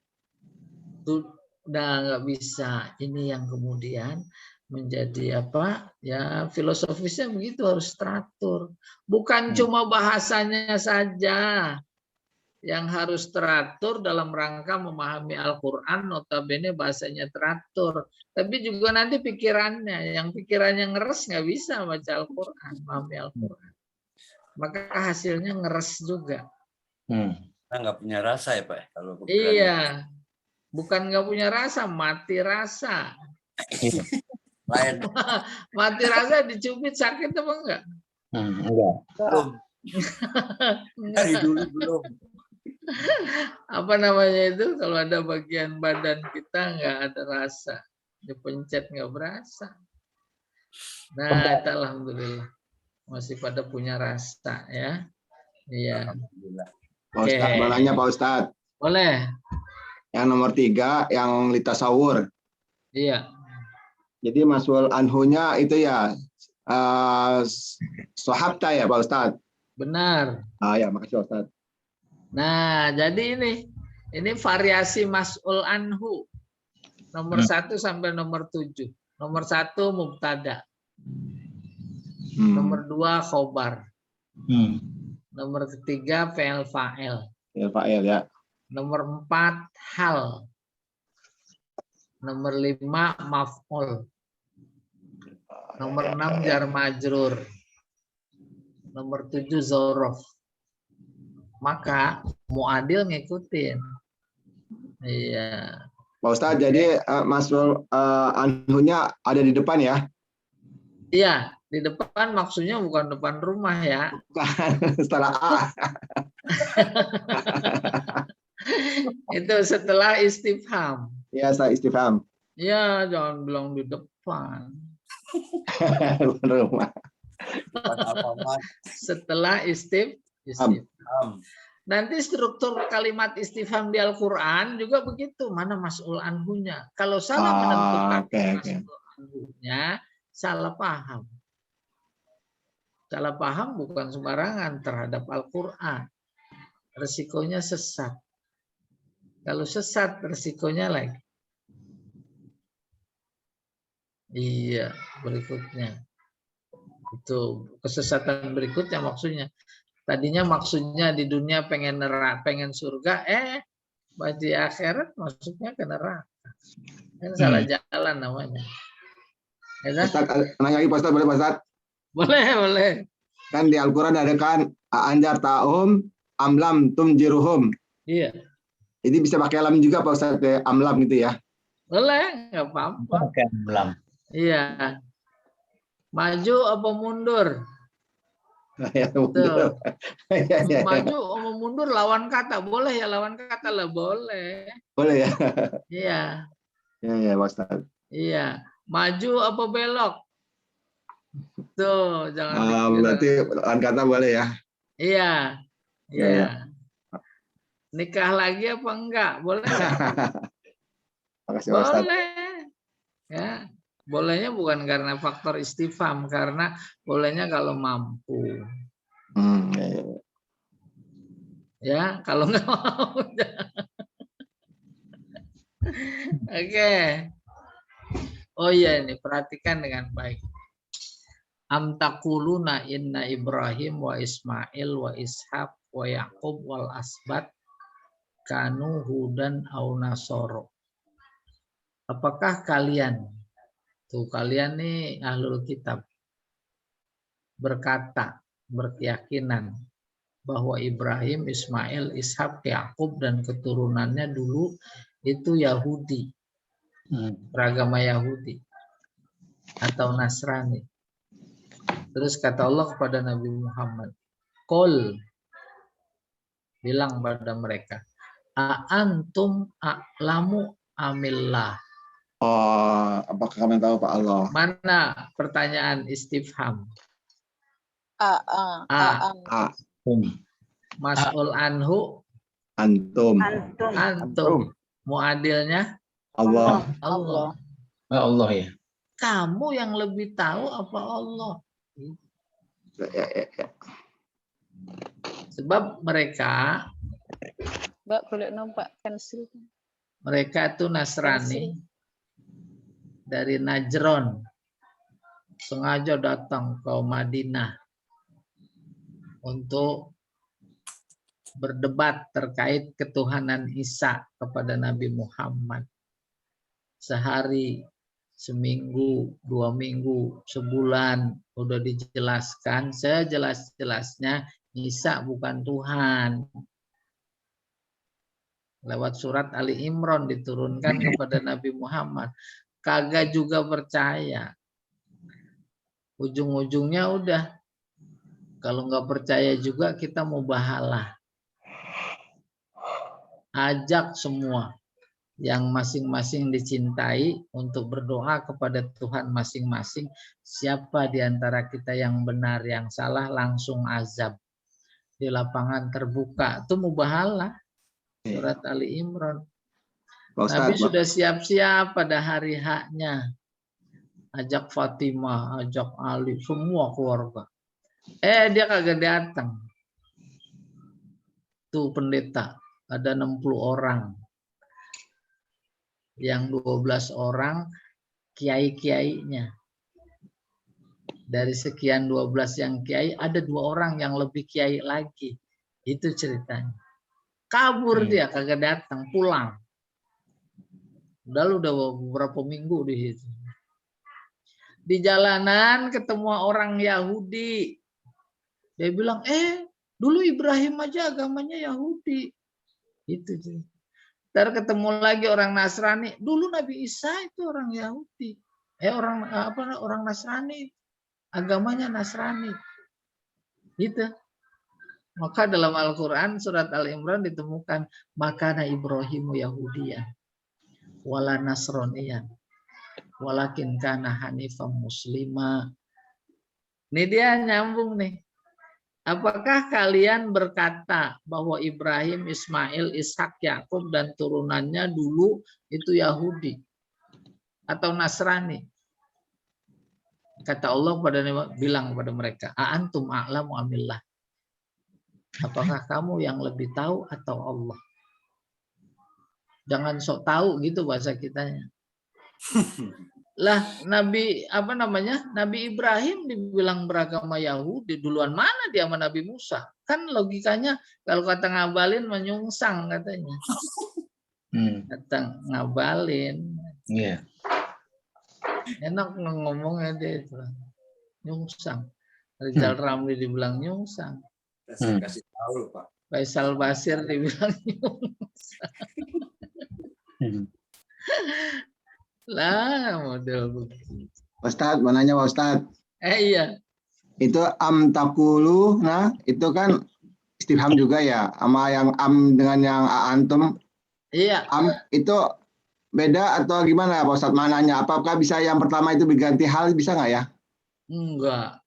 Udah nggak bisa. Ini yang kemudian menjadi apa? Ya filosofisnya begitu, harus teratur. Bukan cuma bahasanya saja yang harus teratur dalam rangka memahami Al-Quran, notabene bahasanya teratur. Tapi juga nanti pikirannya, yang pikirannya ngeres nggak bisa baca Al-Quran, memahami Al-Quran. Maka hasilnya ngeres juga. Kita nggak punya rasa ya Pak? Kalau Iya, bukan nggak punya rasa, mati rasa. lain. Mati rasa dicubit sakit apa enggak? Belum. Dari dulu belum. Apa namanya itu? Kalau ada bagian badan kita nggak ada rasa, dipencet nggak berasa. Nah, itu alhamdulillah masih pada punya rasa ya. Iya. Pak Ustadz, mau nanya Pak Ustadz. Boleh. Yang nomor 3, yang litasawur. Iya. Jadi mas'ul anhunya itu ya sahabta ya Pak Ustadz. Benar. Ya, makasih Pak Ustadz. Nah, jadi ini variasi mas'ul anhu. Nomor 1 sampai nomor 7. Nomor 1 mubtada. Nomor 2 khobar. Nomor 3 fi'il fa'il. Fi'il fa'il ya. Nomor 4 hal. Nomor 5 maf'ul. Nomor 6 jar majrur. Nomor 7 zorof. Maka muadil ngikutin. Iya. Pak Ustadz, jadi mas'ul anhunya ada di depan ya? Iya, di depan maksudnya bukan depan rumah ya. Setelah A. Itu setelah istifham. Ya, saya istifham. Ya, jangan bilang di depan. Rumah. Setelah istifham. Nanti struktur kalimat istifham di Al-Quran juga begitu. Mana mas'ul anhunya? Kalau salah menentukan mas'ul anhunya, salah paham. Salah paham bukan sembarangan terhadap Al-Quran. Resikonya sesat. Kalau sesat, resikonya lagi. Iya, berikutnya. Itu kesesatan berikutnya maksudnya. Tadinya maksudnya di dunia pengen neraka, pengen surga, di akhirat maksudnya ke neraka. Kan salah jalan namanya. Ya, Ustadz, nanya lagi Pak Ustadz, boleh Pak Ustadz? Boleh. Kan di Al-Quran ada kan anjar ta'um amlam tumjiruhum. Iya. Jadi bisa pakai lam juga Pak Ustadz, amlam gitu ya? Boleh, nggak apa-apa. Pakai lam. Iya. Maju apa mundur? Ya, mundur. Ya. Maju apa mundur lawan kata. Boleh ya, lawan kata lah boleh. Boleh ya? Iya. Ya Pak Ustadz. Iya. Maju apa belok? Tuh, jangan dikira. Berarti lawan kata boleh ya? Iya. Ya. Nikah lagi apa enggak? Boleh enggak? Makasih Pak Ustadz. Boleh. Ya. Bolehnya bukan karena faktor istifham, karena bolehnya kalau mampu. Ya. Ya, kalau enggak mau. Oke. Oh iya, ini perhatikan dengan baik. Am taquluna inna Ibrahim wa Ismail wa Ishaq wa Yaqub wal asbat kanu hudan au nasoro. Apakah kalian, tuh kalian nih ahlul kitab, berkata, berkeyakinan bahwa Ibrahim, Ismail, Ishak, Yakub dan keturunannya dulu itu Yahudi, beragama Yahudi atau Nasrani. Terus kata Allah kepada Nabi Muhammad, Qul, bilang pada mereka, A'antum a'lamu amillah. Oh, apakah kalian tahu Pak Allah? Mana pertanyaan istifham? Mas'ul anhu, Antum. antum. Muadilnya Allah. Allah. Allah ya. Kamu yang lebih tahu apa Allah? Ya. Sebab mereka Mbak boleh nampak pensil. itu Nasrani dari Najron, sengaja datang ke Madinah untuk berdebat terkait ketuhanan Isa kepada Nabi Muhammad. Sehari, seminggu, 2 minggu, sebulan udah dijelaskan sejelas-jelasnya Isa bukan Tuhan. Lewat surat Ali Imran diturunkan kepada Nabi Muhammad. Kagak juga percaya. Ujung-ujungnya udah, kalau nggak percaya juga kita mau bahalah. Ajak semua yang masing-masing dicintai untuk berdoa kepada Tuhan masing-masing. Siapa di antara kita yang benar, yang salah langsung azab. Di lapangan terbuka. Itu mubahalah. Surat Ali Imran. Nabi sudah siap-siap pada hari haknya. Ajak Fatimah, ajak Ali, semua keluarga. Dia kagak datang. Tuh pendeta, ada 60 orang. Yang 12 orang kiai-kiainya. Dari sekian 12 yang kiai, ada 2 orang yang lebih kiai lagi. Itu ceritanya. Kabur dia, kagak datang, pulang. Udah beberapa minggu di situ. Di jalanan ketemu orang Yahudi. Dia bilang, dulu Ibrahim aja agamanya Yahudi. Itu sih. Ntar ketemu lagi orang Nasrani. Dulu Nabi Isa itu orang Yahudi. Orang Nasrani. Agamanya Nasrani. Gitu. Maka dalam Al-Quran surat Al-Imran ditemukan makana Ibrahimu Yahudiyan wala Nasroniyan walakin kana hanifam muslima. Ini dia nyambung nih. Apakah kalian berkata bahwa Ibrahim, Ismail, Ishak, Yakub dan turunannya dulu itu Yahudi atau Nasrani? Kata Allah bilang kepada mereka, A'antum a'lamu amillah. Apakah kamu yang lebih tahu atau Allah? Jangan sok tahu gitu bahasa kitanya. Lah Nabi Nabi Ibrahim dibilang beragama Yahudi, duluan mana dia sama Nabi Musa? Kan logikanya kalau kata ngabalin menyungsang katanya. Kata ngabalin. Iya. Enak ngomongnya dia itu. Nyungsang. Rizal Ramli dibilang nyungsang. Saya kasih tahu loh, Pak. Faisal Basir dibilang nyungsang. Lah model begitu. Ustadz, mau nanya Pak Ustadz. Iya. Itu am takulu, nah itu kan istifham juga ya, sama yang am dengan yang antum. Iya. Am itu beda atau gimana Pak Ustadz mananya? Apakah bisa yang pertama itu berganti hal, bisa nggak ya? Enggak.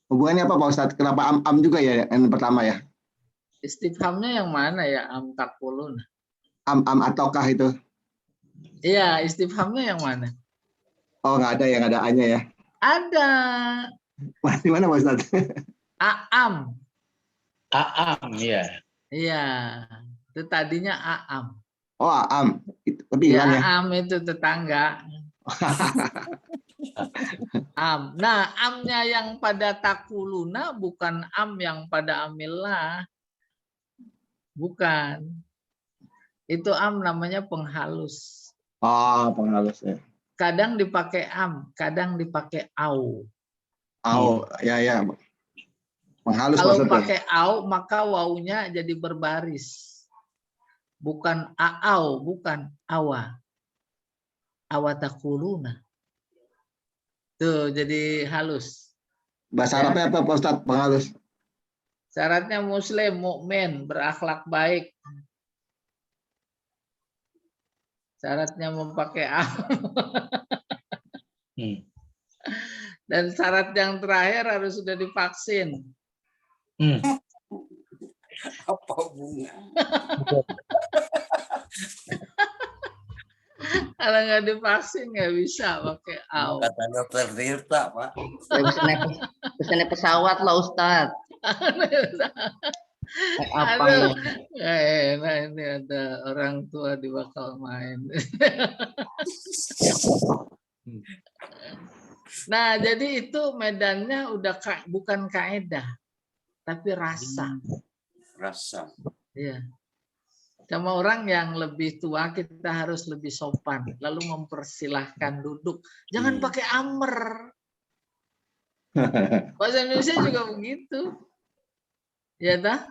Hubungannya apa Pak Ustadz? Kenapa am juga ya yang pertama ya? Istifhamnya yang mana ya? Am taquluna. Am ataukah itu? Iya, istifhamnya yang mana? Oh, nggak ada yang ada A-nya ya. Ada. Di mana Pak Ustadz? Aam. Aam, ya. Iya. Itu tadinya aam. Oh, am. Tapi Ya, hilang ya. am itu tetangga. Am. Nah, amnya yang pada takuluna bukan am yang pada amillah. Bukan. Itu am namanya penghalus. Oh, penghalus ya. Kadang dipakai am, kadang dipakai au. Oh, ya ya. Penghalus Kalau maksudnya. pakai au, maka wawunya jadi berbaris. Bukan aau, bukan awa. Awa takuluna. Tuh, jadi halus. Bahasa Ya. Arabnya apa Pak Ustadz? Penghalus. Syaratnya muslim, mukmin, berakhlak baik. Syaratnya memakai am. Dan syarat yang terakhir harus sudah divaksin. Apa bunga? Kalau nggak divaksin nggak bisa pakai au. Kata dokter Tirta, Pak. Bisa naik pesawat lah Ustadz. Naik apa Aduh, nih? nggak enak ini ada orang tua di bakal main. Nah, jadi itu medannya udah bukan kaedah, tapi rasa. Rasa. Iya. Sama orang yang lebih tua kita harus lebih sopan, lalu mempersilahkan duduk. Jangan pakai amer. Bahasa Indonesia juga begitu. Ya dah.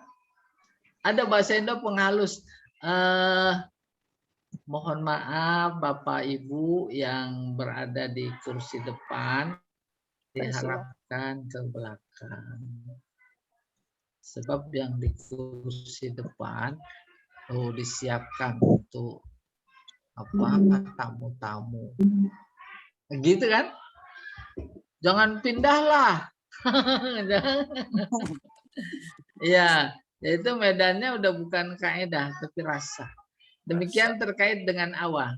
Ada bahasa Indo penghalus. Mohon maaf Bapak Ibu yang berada di kursi depan, diharapkan ke belakang. Sebab yang di kursi depan disiapkan untuk tamu-tamu. Gitu kan? Jangan pindahlah. Ya, itu medannya udah bukan kaedah tapi rasa. Demikian terkait dengan awa.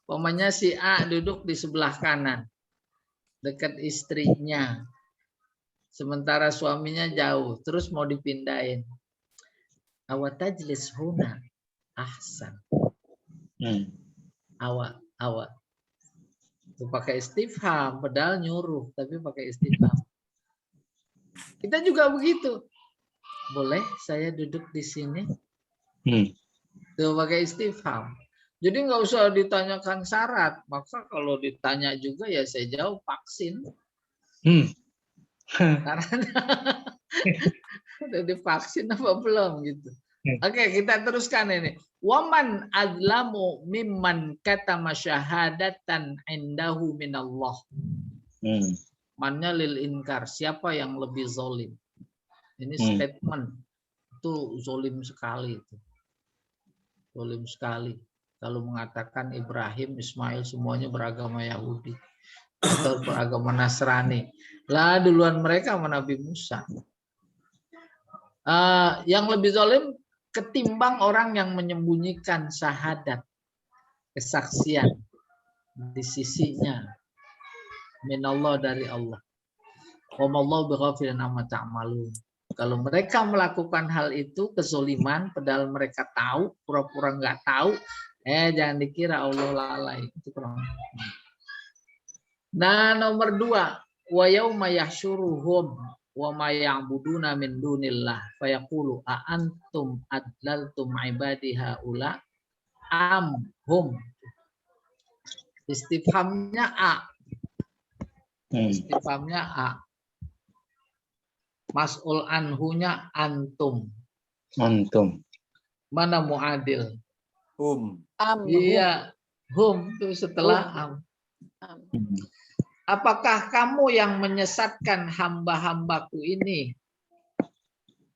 Umpamanya si A duduk di sebelah kanan, dekat istrinya. Sementara suaminya jauh, terus mau dipindahin. Awa tajlis huna ahsan. Awa. Itu pakai istifham, padahal nyuruh, tapi pakai istifham. Kita juga begitu. Boleh saya duduk di sini? Tuh pakai istifham. Jadi nggak usah ditanyakan syarat. Maka kalau ditanya juga ya saya jawab vaksin. Karena udah divaksin apa belum gitu. Oke, kita teruskan ini. Waman adlamu mimman katama syahadatan indahu minallah. Mannya lil inkar. Siapa yang lebih zolim? Ini statement. Itu zolim sekali itu. Zolim sekali. Kalau mengatakan Ibrahim, Ismail semuanya beragama Yahudi atau beragama Nasrani. Lah duluan mereka sama Nabi Musa. Yang lebih zalim ketimbang orang yang menyembunyikan syahadat, kesaksian di sisinya minallah dari Allah. Wamallahu bighafilin amma ta'malun. Kalau mereka melakukan hal itu kezoliman, padahal mereka tahu, pura-pura nggak tahu, jangan dikira Allah lalai. Itu kurang. Nah, nomor 2, wa yauma yahsyuruhum wa ma ya'buduna min dunillah fayaqulu a antum adlaltum ibadi haula am hum. Istifhamnya a. Istifhamnya a. Mas'ul anhunya antum. Antum. Mana muadil? Iya, hum itu setelah am. Apakah kamu yang menyesatkan hamba-hambaku ini?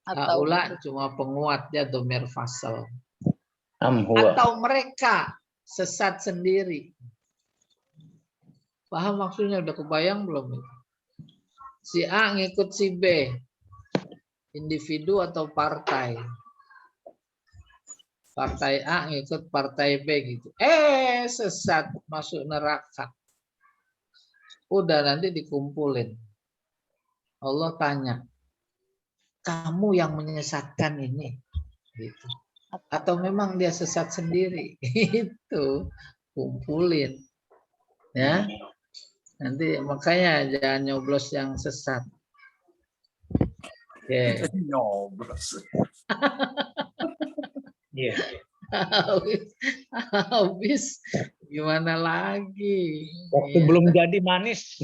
Haula cuma penguatnya domir fasal. Atau mereka sesat sendiri. Paham maksudnya? Udah kebayang belum? Si A ngikut si B. individu atau partai. Partai A ngikut partai B gitu. Sesat masuk neraka. Udah nanti dikumpulin. Allah tanya, kamu yang menyesatkan ini, gitu. Atau memang dia sesat sendiri? Itu kumpulin, ya. Nanti makanya jangan nyoblos yang sesat. Oke. Nyoblos. Iya. Habis gimana lagi? Waktu Ya. belum jadi manis.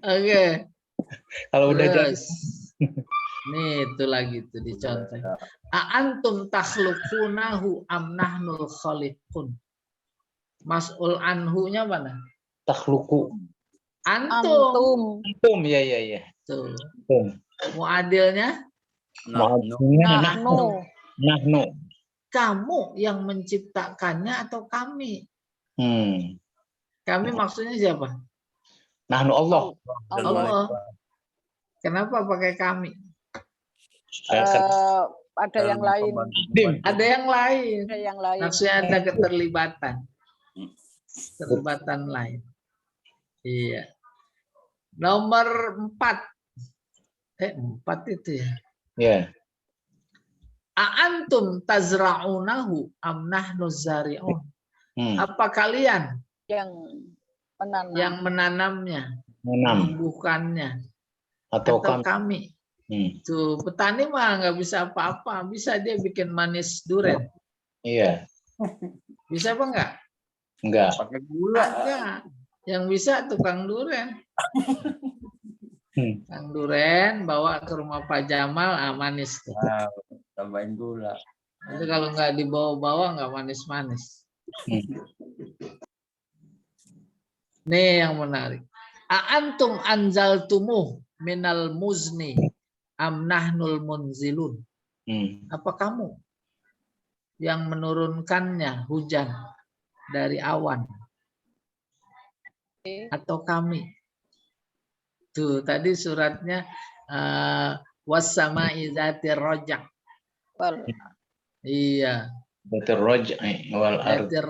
Oke. Kalau udah jadi. Terus. Nih itu lagi tuh dicontoh. Antum takhluqunahu am nahnul khaliqun. Mas'ul anhu-nya mana? Takhluku. Antum. Antum, ya. Tuh. Antum. Muadilnya Nahnu. kamu yang menciptakannya atau kami? Kami maksudnya siapa? Nahnu Allah. Allah. Kenapa pakai kami? Ada yang lain. Ada yang lain. Ada yang lain. Maksudnya ada keterlibatan. Keterlibatan lain. Iya. Nomor 4. 4 itu ya. Ya. Antum tazra'unahu am nahnu zari'un. Apa kalian Yang menanam. yang menanamnya, menumbuhkannya, Atau kami? Tuh, petani mah nggak bisa apa-apa. Bisa dia bikin manis durian. Iya. Bisa apa enggak? Enggak. Pakai gula. Enggak. Yang bisa tukang durian. Tukang durian bawa ke rumah Pak Jamal, manis tuh. Nah, tambahin gula. Itu kalau nggak dibawa-bawa nggak manis-manis. Nih yang menarik. Antum anzaltumuh minal muzni am nahnul munzilun. Apa kamu yang menurunkannya hujan dari awan atau kami? Tuh tadi suratnya was-sama'i dzatir raj'a. Iya. Dzatir raj'i wal ardh. Dzatir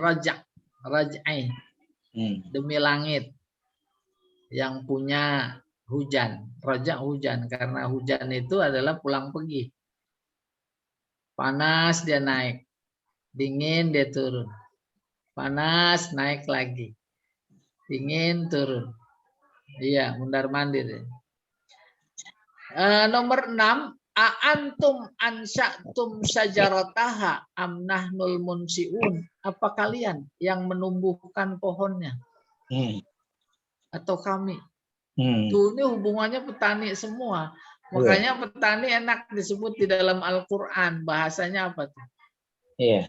raj'i. Demi langit yang punya hujan. Raja hujan karena hujan itu adalah pulang pergi. Panas dia naik, dingin dia turun. Panas naik lagi, dingin turun. Iya, mundar-mandir. Nomor 6, antum ansa'tum syajarataha am nahnul munsiun. Apa kalian yang menumbuhkan pohonnya? Atau kami? Tuh, ini hubungannya petani semua. Makanya petani enak disebut di dalam Al-Quran. Bahasanya apa tuh? Iya.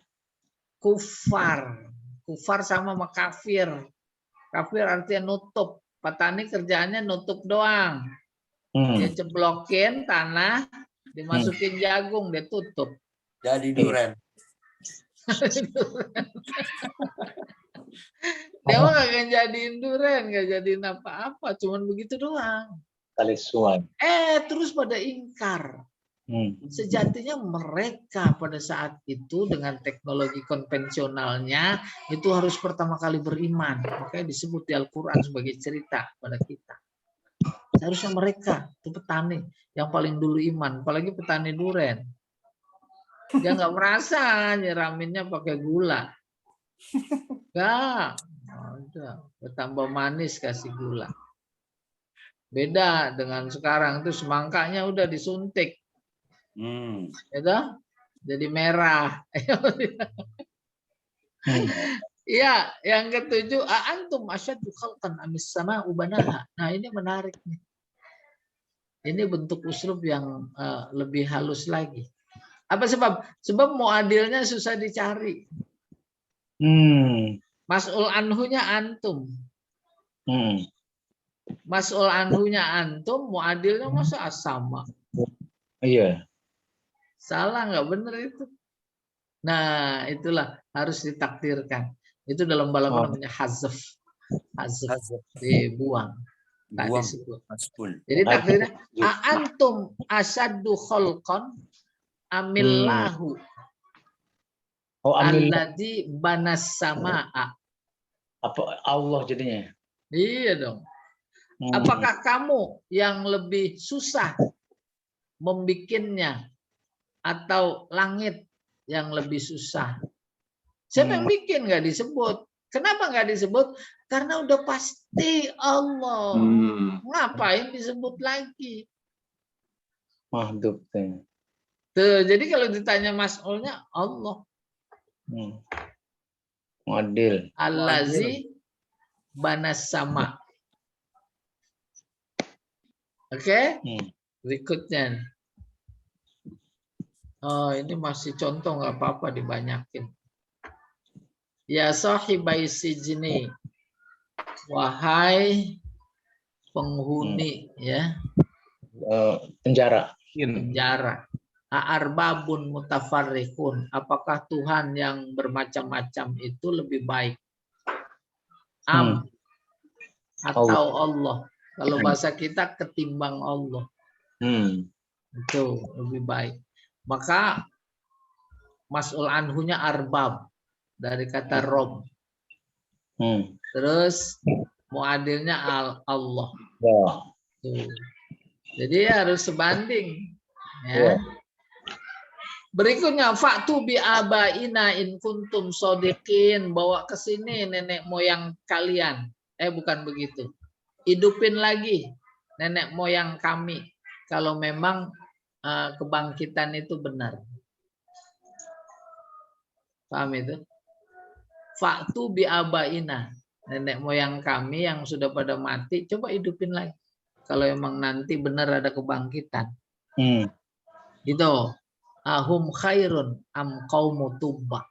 Kufar. Kufar sama kafir. Kafir artinya nutup. Petani kerjaannya nutup doang. Dia ceblokin tanah, dimasukin jagung, dia tutup. Jadi durian. Dia mah gak jadiin durian, gak jadiin apa-apa, cuman begitu doang. Kalisuan. Terus pada ingkar. Sejatinya mereka pada saat itu dengan teknologi konvensionalnya itu harus pertama kali beriman. Makanya disebut di Al-Quran sebagai cerita pada kita. Seharusnya mereka itu petani yang paling dulu iman, apalagi petani durian. Dia nggak merasa nyiraminnya pakai gula. Enggak. Bertambah manis kasih gula. Beda dengan sekarang tuh semangkanya udah disuntik. Gitu? Jadi merah. Iya, yang ketujuh, antum asyaddu khalqan amis sama ubanaha. Nah, ini menarik nih. Ini bentuk uslub yang lebih halus lagi. Apa sebab? Sebab muadilnya susah dicari. Mas'ul anhunya antum. Mas'ul anhunya antum, muadilnya masa sama. Iya. Salah, nggak benar itu. Nah, itulah harus ditakdirkan. Itu dalam balaghah namanya hazf. Hazf, dibuang. Tak Dua disebut. maf'ul. Jadi takdirnya antum asaddu khalqan amillahu Oh, amil alladzi banas samaa. apa Allah jadinya. Iya dong. Hmm. Apakah kamu yang lebih susah membikinnya atau langit yang lebih susah? Siapa yang bikin nggak disebut? Kenapa nggak disebut? Karena udah pasti Allah. Ngapain disebut lagi? Mahdub tuh. Tuh, jadi kalau ditanya mas'ulnya Allah. Muadil. Allazi banas sama. Oke? Berikutnya. Oh, ini masih contoh nggak apa-apa dibanyakin. Ya sahibai sijni. Wahai penghuni ya. Penjara. Penjara. Arbabun mutafarriqun. Apakah Tuhan yang bermacam-macam itu lebih baik? Atau Allah. Kalau bahasa kita ketimbang Allah. Itu lebih baik. Maka mas'ul anhunya arbab dari kata rob. Terus muadilnya Allah. Tuh. Jadi harus sebanding. Ya. Berikutnya faktu bi abaina in kuntum sodiqin, bawa ke sini nenek moyang kalian. Bukan begitu. Hidupin lagi nenek moyang kami kalau memang kebangkitan itu benar. Paham itu? Faktu bi abaina, nenek moyang kami yang sudah pada mati, coba hidupin lagi. Kalau emang nanti benar ada kebangkitan. Gitu. Ahum khairun am qaumu tubba.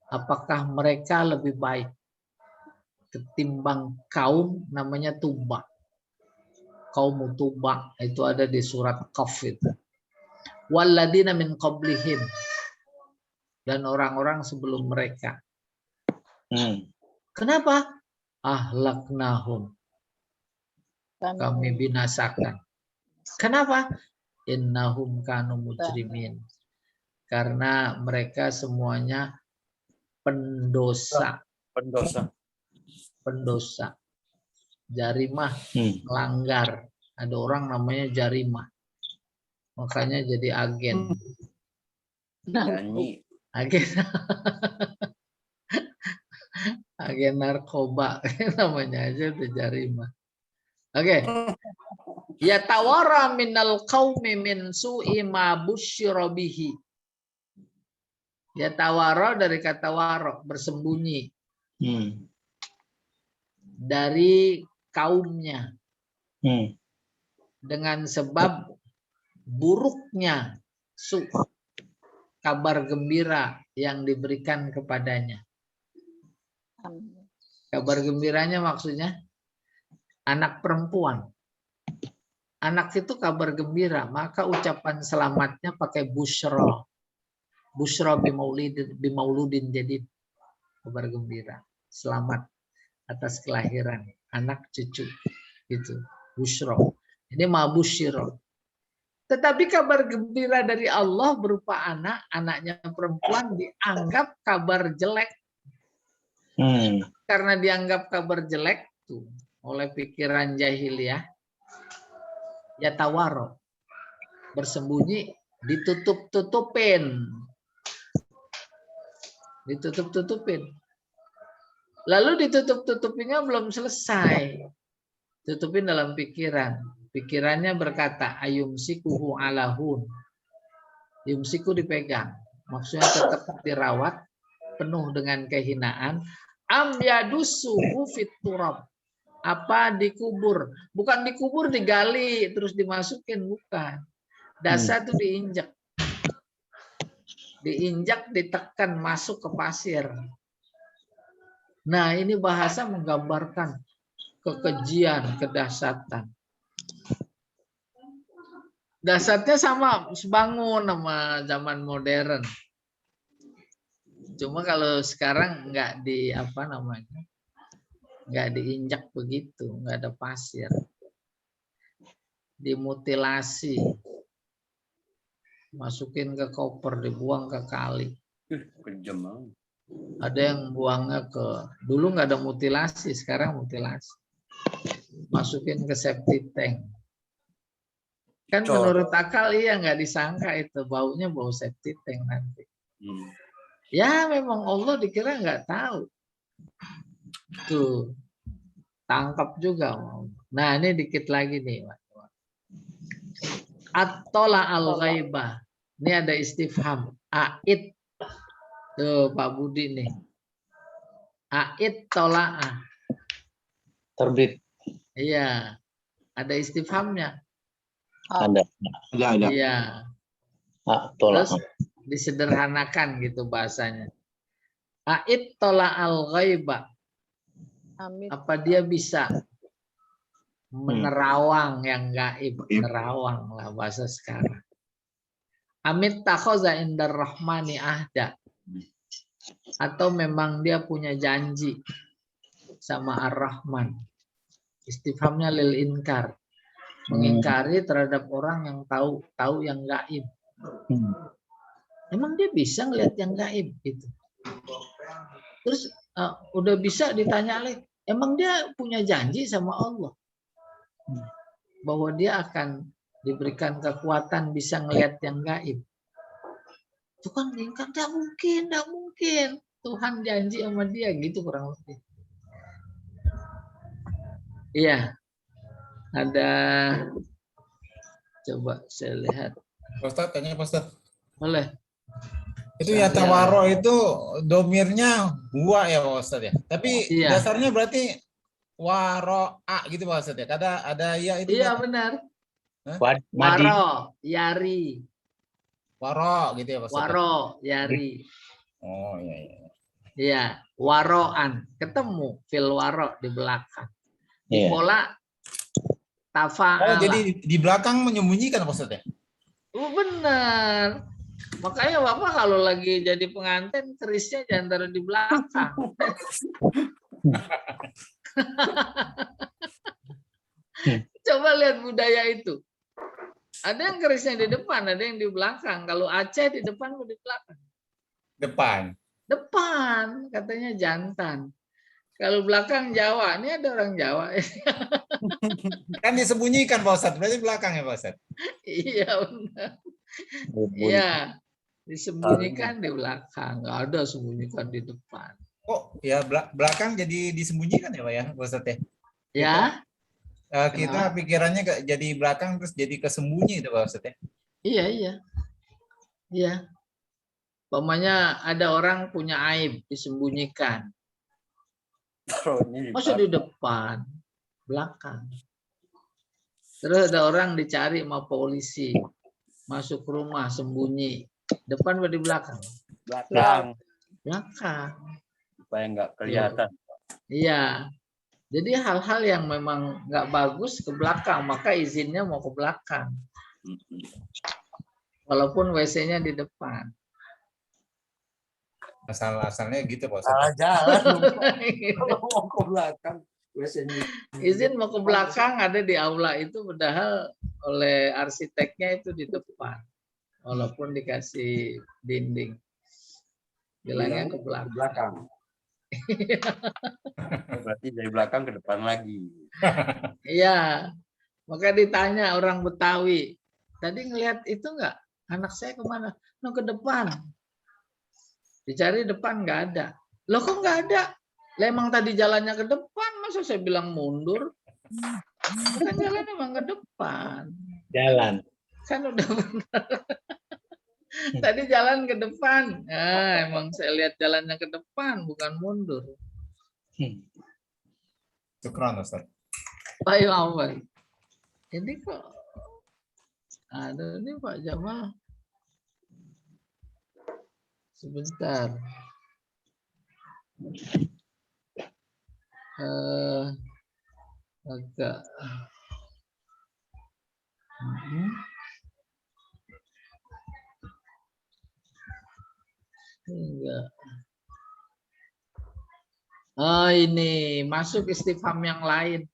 Apakah mereka lebih baik ketimbang kaum namanya Tubba? Kaum Tubba itu ada di surat Qaf itu. Walladina min qablihim, dan orang-orang sebelum mereka. Kenapa? Ahlaknahum, kami binasakan. Kenapa? Innahum kanu mujrimin, karena mereka semuanya pendosa. Jarimah, melanggar. Ada orang namanya jarimah, makanya jadi agen. Agen narkoba namanya aja itu jarimah. Oke. Ya tawara minal qaumi min su'i ma busyira bihi. Ya tawara dari kata warok, bersembunyi. Dari kaumnya. Dengan sebab buruknya kabar gembira yang diberikan kepadanya. Kabar gembiranya maksudnya anak perempuan. Anak itu kabar gembira, maka ucapan selamatnya pakai busyra. Busyra bimauludin, jadi kabar gembira. Selamat atas kelahiran anak cucu. Itu busyra. Ini mabusyira. Tetapi kabar gembira dari Allah berupa anaknya perempuan dianggap kabar jelek. Karena dianggap kabar jelek tuh oleh pikiran jahiliyah. Ya tawaro, bersembunyi, ditutup-tutupin. Lalu ditutup-tutupinnya belum selesai. Tutupin dalam pikiran. Pikirannya berkata, ayumsikuhu alahun. Yumsiku dipegang. Maksudnya tetap dirawat, penuh dengan kehinaan. Am yadusuhu fit turab. Apa dikubur? Bukan dikubur, digali terus dimasukin, bukan. Dasar itu diinjak. Diinjak, ditekan, masuk ke pasir. Nah, ini bahasa menggambarkan kekejian, kedahsyatan. Dasarnya sama sebangun sama zaman modern. Cuma kalau sekarang enggak di apa namanya? nggak diinjak begitu, nggak ada pasir. Dimutilasi, masukin ke koper, dibuang ke kali. Kejam banget. Ada yang buangnya dulu nggak ada mutilasi, sekarang mutilasi. Masukin ke septic tank. Kan Cor. menurut akal iya nggak disangka itu baunya bau septic tank nanti. Ya memang Allah dikira nggak tahu. Tuh tangkap juga. Nah ini dikit lagi nih. At-tola al-ghaibah. Ini ada istifham. A'id. Tuh Pak Budi nih. A'id tola'ah. Terbit. Iya. Ada istifhamnya. Ada. Ada. Iya. Tolak. Terus disederhanakan gitu bahasanya. A'id tola al-ghaibah. Amin. Apa dia bisa menerawang yang gaib? Nerawang lah bahasa sekarang. Amit takhoza indar rahmani ahda. Atau memang dia punya janji sama Ar-Rahman. Istifhamnya lil inkar. Mengingkari terhadap orang yang tahu yang gaib. Emang dia bisa ngelihat yang gaib gitu. Terus udah bisa ditanya lagi, emang dia punya janji sama Allah bahwa dia akan diberikan kekuatan bisa ngelihat yang gaib. Itu kan ingkar, tidak mungkin. Tuhan janji sama dia gitu kurang lebih. Iya. Ada, coba saya lihat. Ustaz, tanya Pak Ustaz. Boleh. Itu ya tawaro itu domirnya huwa ya Pak Ustaz ya. Tapi Iya. dasarnya berarti waro'a gitu Pak Ustaz ya. Ada ya itu. Iya benar. Waro, yari. Waro gitu ya Pak Ustaz. Waro, yari. Oh iya. Iya, waroan. Ketemu fil waro di belakang. Di pola tafa'ala. Oh, jadi di belakang menyembunyikan Pak Ustaz ya? Oh, benar. Makanya Bapak kalau lagi jadi pengantin kerisnya jangan taruh di belakang. Coba lihat budaya itu. Ada yang kerisnya di depan, ada yang di belakang. Kalau Aceh di depan atau di belakang? Depan. Depan, katanya jantan. Kalau belakang Jawa, ini ada orang Jawa. Kan disembunyikan Pak Ustaz, berarti belakang ya Pak Ustaz? Iya benar. Iya, disembunyikan di belakang. Nggak ada sembunyikan di depan. Oh ya belakang jadi disembunyikan ya Pak ya Pak Ustaz ya? Ya. Kita pikirannya jadi belakang terus jadi kesembunyi itu Pak Ustaz ya? Iya. Umpamanya ada orang punya aib disembunyikan. Masa di depan, belakang. Terus ada orang dicari sama polisi, masuk rumah sembunyi, depan atau di belakang? Belakang. Supaya nggak kelihatan. Iya. Jadi hal-hal yang memang nggak bagus ke belakang, maka izinnya mau ke belakang. Walaupun WC-nya di depan. Asal-asalnya gitu Pak Ustaz. Salah jalan. Kalau mau ke belakang. Izin mau ke belakang ada di aula itu, padahal oleh arsiteknya itu di depan. Walaupun dikasih dinding. Bilangnya ke belakang. Berarti dari belakang ke depan lagi. Iya. Maka ditanya orang Betawi, tadi ngelihat itu enggak? Anak saya kemana? No, ke depan. Dicari depan nggak ada. Loh kok nggak ada? Lah emang tadi jalannya ke depan, masa saya bilang mundur? Kan jalan emang ke depan. Jalan. Kan udah benar. Tadi jalan ke depan. Ah, emang saya lihat jalannya ke depan, bukan mundur. Syukran Ustaz. Baik, Awal. Ini kok ada ini Pak Jamal. Sebentar. Agak. Enggak. Oh ini masuk istifham yang lain.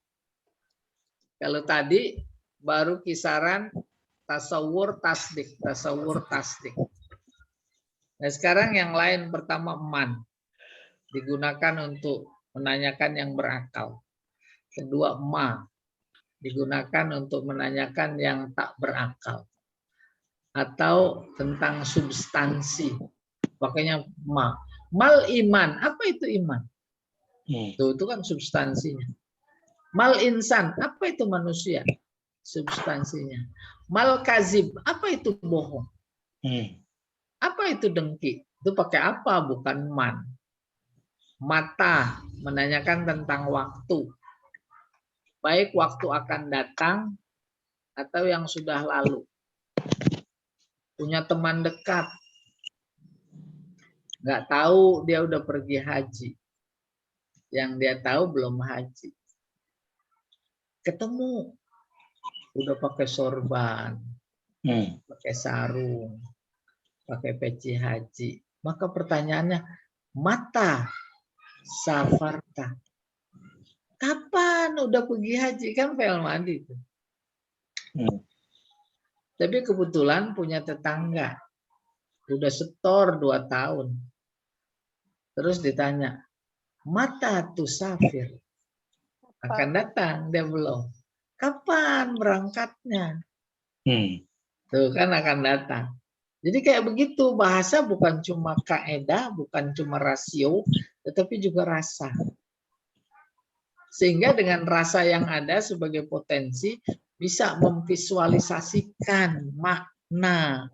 Kalau tadi baru kisaran tasawur tasdik, tasawur tasdik. Nah sekarang yang lain, pertama man, digunakan untuk menanyakan yang berakal. Kedua ma, digunakan untuk menanyakan yang tak berakal. Atau tentang substansi. Makanya ma. Mal iman, apa itu iman? Tuh, itu kan substansinya. Mal insan, apa itu manusia? Substansinya. Mal kazib, apa itu bohong? Apa itu dengki? Itu pakai apa? Bukan man. Mata, menanyakan tentang waktu. Baik waktu akan datang atau yang sudah lalu. Punya teman dekat. Nggak tahu dia udah pergi haji. Yang dia tahu belum haji. Ketemu. Udah pakai sorban. Pakai sarung. Pakai peci haji. Maka pertanyaannya, mata safarta. Kapan udah pergi haji? Kan fail mandi itu. Tapi kebetulan punya tetangga. Udah setor 2 tahun. Terus ditanya, mata tuh safir. Akan datang, dia belum. Kapan berangkatnya? Tuh kan akan datang. Jadi kayak begitu, bahasa bukan cuma kaedah, bukan cuma rasio, tetapi juga rasa. Sehingga dengan rasa yang ada sebagai potensi, bisa memvisualisasikan makna.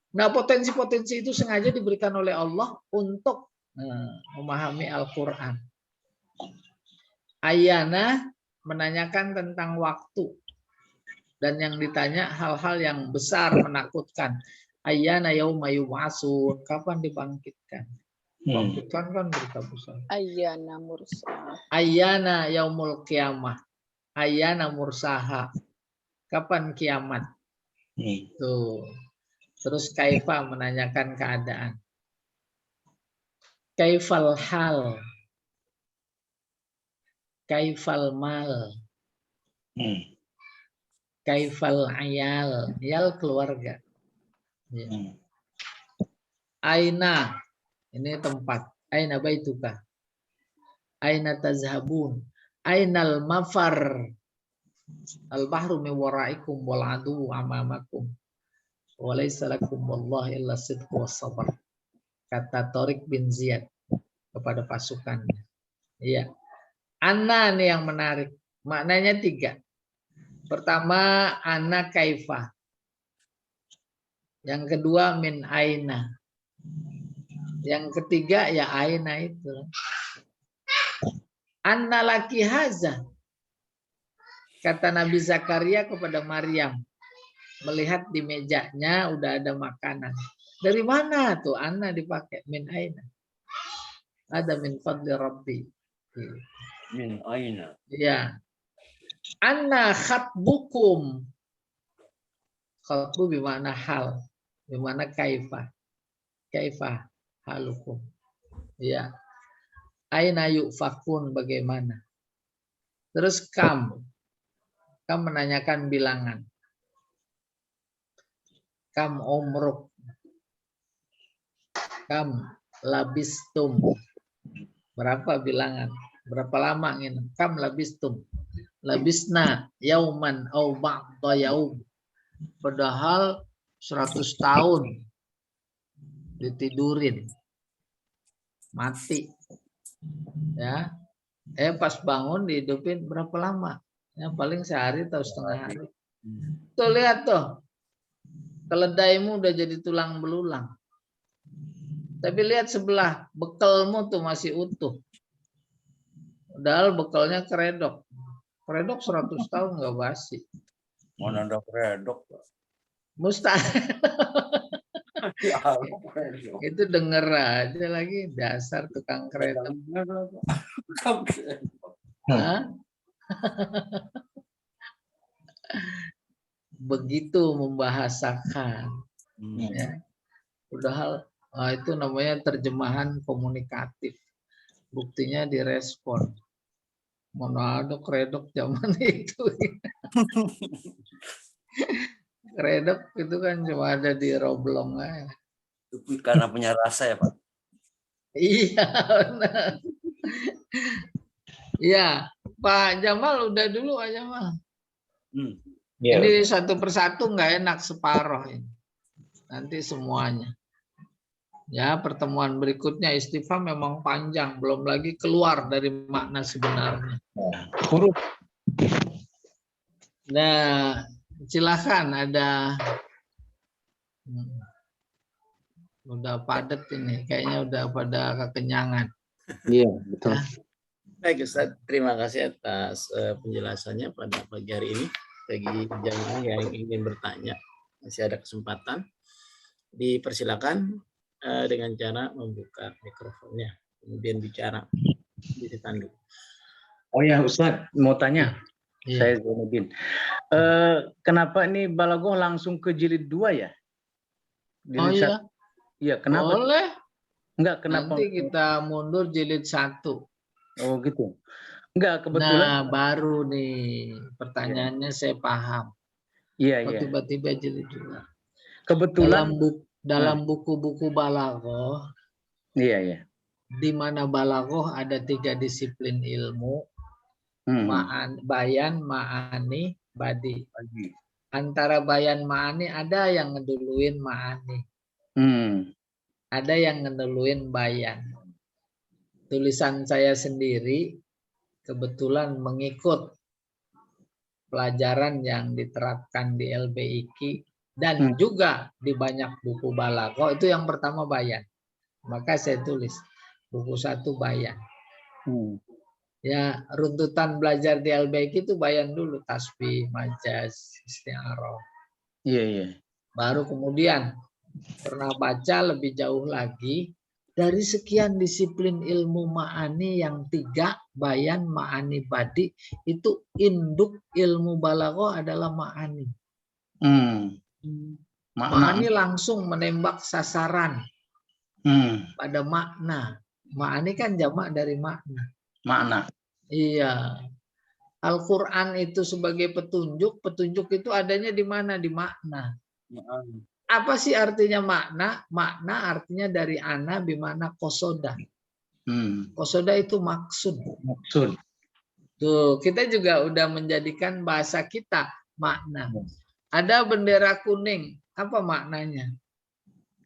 Nah, potensi-potensi itu sengaja diberikan oleh Allah untuk memahami Al-Quran. Ayana menanyakan tentang waktu. Dan yang ditanya hal-hal yang besar, menakutkan. Ayana yauma yub'atsun, kapan dibangkitkan? Bangkitkan kan berita besar. Ayyana mursaha. Ayana yaumul qiyamah. Ayana mursaha. Kapan kiamat? Tuh. Terus kaifa menanyakan keadaan. Kaifal hal. Kaifal mal. Kaifal ayal. Yal keluarga. Ya. Aina. Ini tempat. Aina baituka. Aina tazhabun. Ainal mafar. Al-bahru min waraikum wal adu amamakum. Walaysa lakum wallahi illa sidq was sabar. Kata Tariq bin Ziyad kepada pasukannya. Iya. Anna nih yang menarik. Maknanya 3. Pertama, anna kaifa. Yang kedua, min aina. Yang ketiga, ya aina itu. Anna laki haza. Kata Nabi Zakaria kepada Maryam. Melihat di mejanya udah ada makanan. Dari mana tuh anna dipakai? Min aina. Ada min fadli rabbi. Min aina. Ya. Anna khatbukum. Khatbu bimana hal. Bimana kaifa. Kaifa halukum. Ya. Aina yufakun, bagaimana. Terus kam. Kam menanyakan bilangan. Kam umruk. Kam labistum. Berapa bilangan? Berapa lama ini? Kam labistum. Labisna yauman au ba'da yaum. Padahal 100 tahun ditidurin. Mati. Ya. Pas bangun dihidupin berapa lama? Ya, paling sehari atau setengah hari. Tuh lihat tuh. Keledaimu udah jadi tulang belulang. Tapi lihat sebelah, bekalmu tuh masih utuh. Padahal bekalnya keredok. Keredok 100 tahun nggak basi. Mana ada keredok? Mustahil. Itu denger aja lagi, dasar tukang keredok. Hah? Begitu membahasakan. Ya. Padahal itu namanya terjemahan komunikatif. Buktinya direspon. Mana ada kredok zaman itu. Kredok itu kan cuma ada di Roblong aja. Itu karena punya rasa ya Pak. Iya, benar. Iya, Pak Jamal udah dulu Pak Jamal. Ya. Ini satu persatu nggak enak separoh ini. Nanti semuanya. Ya, pertemuan berikutnya istifham memang panjang, belum lagi keluar dari makna sebenarnya. Huruf. Nah, silakan ada. Udah padat ini, kayaknya udah pada kekenyangan. Iya, betul. Baik Ustaz, terima kasih atas penjelasannya pada pagi hari ini. Bagi jamaah yang ingin bertanya, masih ada kesempatan. Dipersilakan dengan cara membuka mikrofonnya, kemudian bicara di tanduk. Oh ya Ustaz, mau tanya. Iya. Saya Zainuddin. Kenapa ini Balaghah langsung ke jilid 2 ya? Oh Jilid iya, 1. Iya, kenapa? boleh. Enggak, kenapa? Nanti kita mundur jilid 1. Oh gitu. Enggak, kebetulan. Nah, baru nih pertanyaannya saya paham. Iya, Kok iya. tiba-tiba jilid 2. Kebetulan. Dalam buku-buku Balaghah, Iya, iya. di mana Balaghah ada 3 disiplin ilmu, bayan, ma'ani, badi. Antara bayan ma'ani ada yang ngeduluin ma'ani. Ada yang ngeduluin bayan. Tulisan saya sendiri kebetulan mengikut pelajaran yang diterapkan di LBIQ dan juga di banyak buku Balaghah. Itu yang pertama bayan. Maka saya tulis buku 1 bayan. Ya, runtutan belajar di LBIQ itu bayan dulu, tasbih, majaz, isti'arah. Iya, iya. Baru kemudian pernah baca lebih jauh lagi dari sekian disiplin ilmu ma'ani yang 3, bayan, ma'ani, badi, itu induk ilmu Balaghah adalah ma'ani. Ma'ani langsung menembak sasaran pada makna. Ma'ani kan jamak dari makna. Makna. Iya. Al-Quran itu sebagai petunjuk, petunjuk itu adanya di mana? Di makna. Apa sih artinya makna? Makna artinya dari ana bimana kosoda. Kosoda itu maksud. Maksud. Tuh, kita juga udah menjadikan bahasa kita makna. Ada bendera kuning, apa maknanya?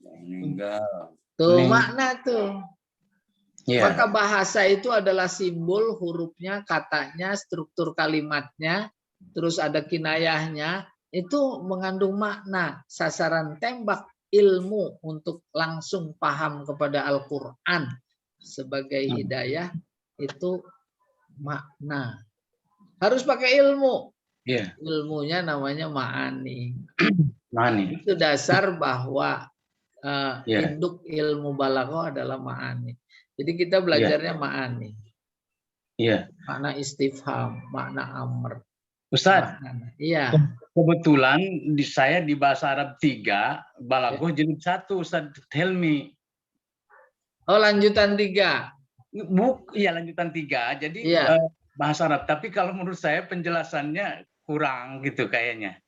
Meninggal. Tuh, makna tuh. Iya. Maka bahasa itu adalah simbol, hurufnya, katanya, struktur kalimatnya, terus ada kinayahnya, itu mengandung makna, sasaran tembak ilmu untuk langsung paham kepada Al-Quran sebagai hidayah, itu makna. Harus pakai ilmu. Iya. Ilmunya namanya ma'ani. Ma'ani. Itu dasar bahwa induk ilmu Balaghah adalah ma'ani. Jadi kita belajarnya ma'ani. Iya. Makna istifham, makna amr. Ustaz, iya. Kebetulan saya di bahasa Arab 3, Balaghah jilid 1, Ustaz Helmi. Oh, lanjutan 3. Iya, lanjutan 3. Jadi bahasa Arab. Tapi kalau menurut saya penjelasannya kurang gitu kayaknya.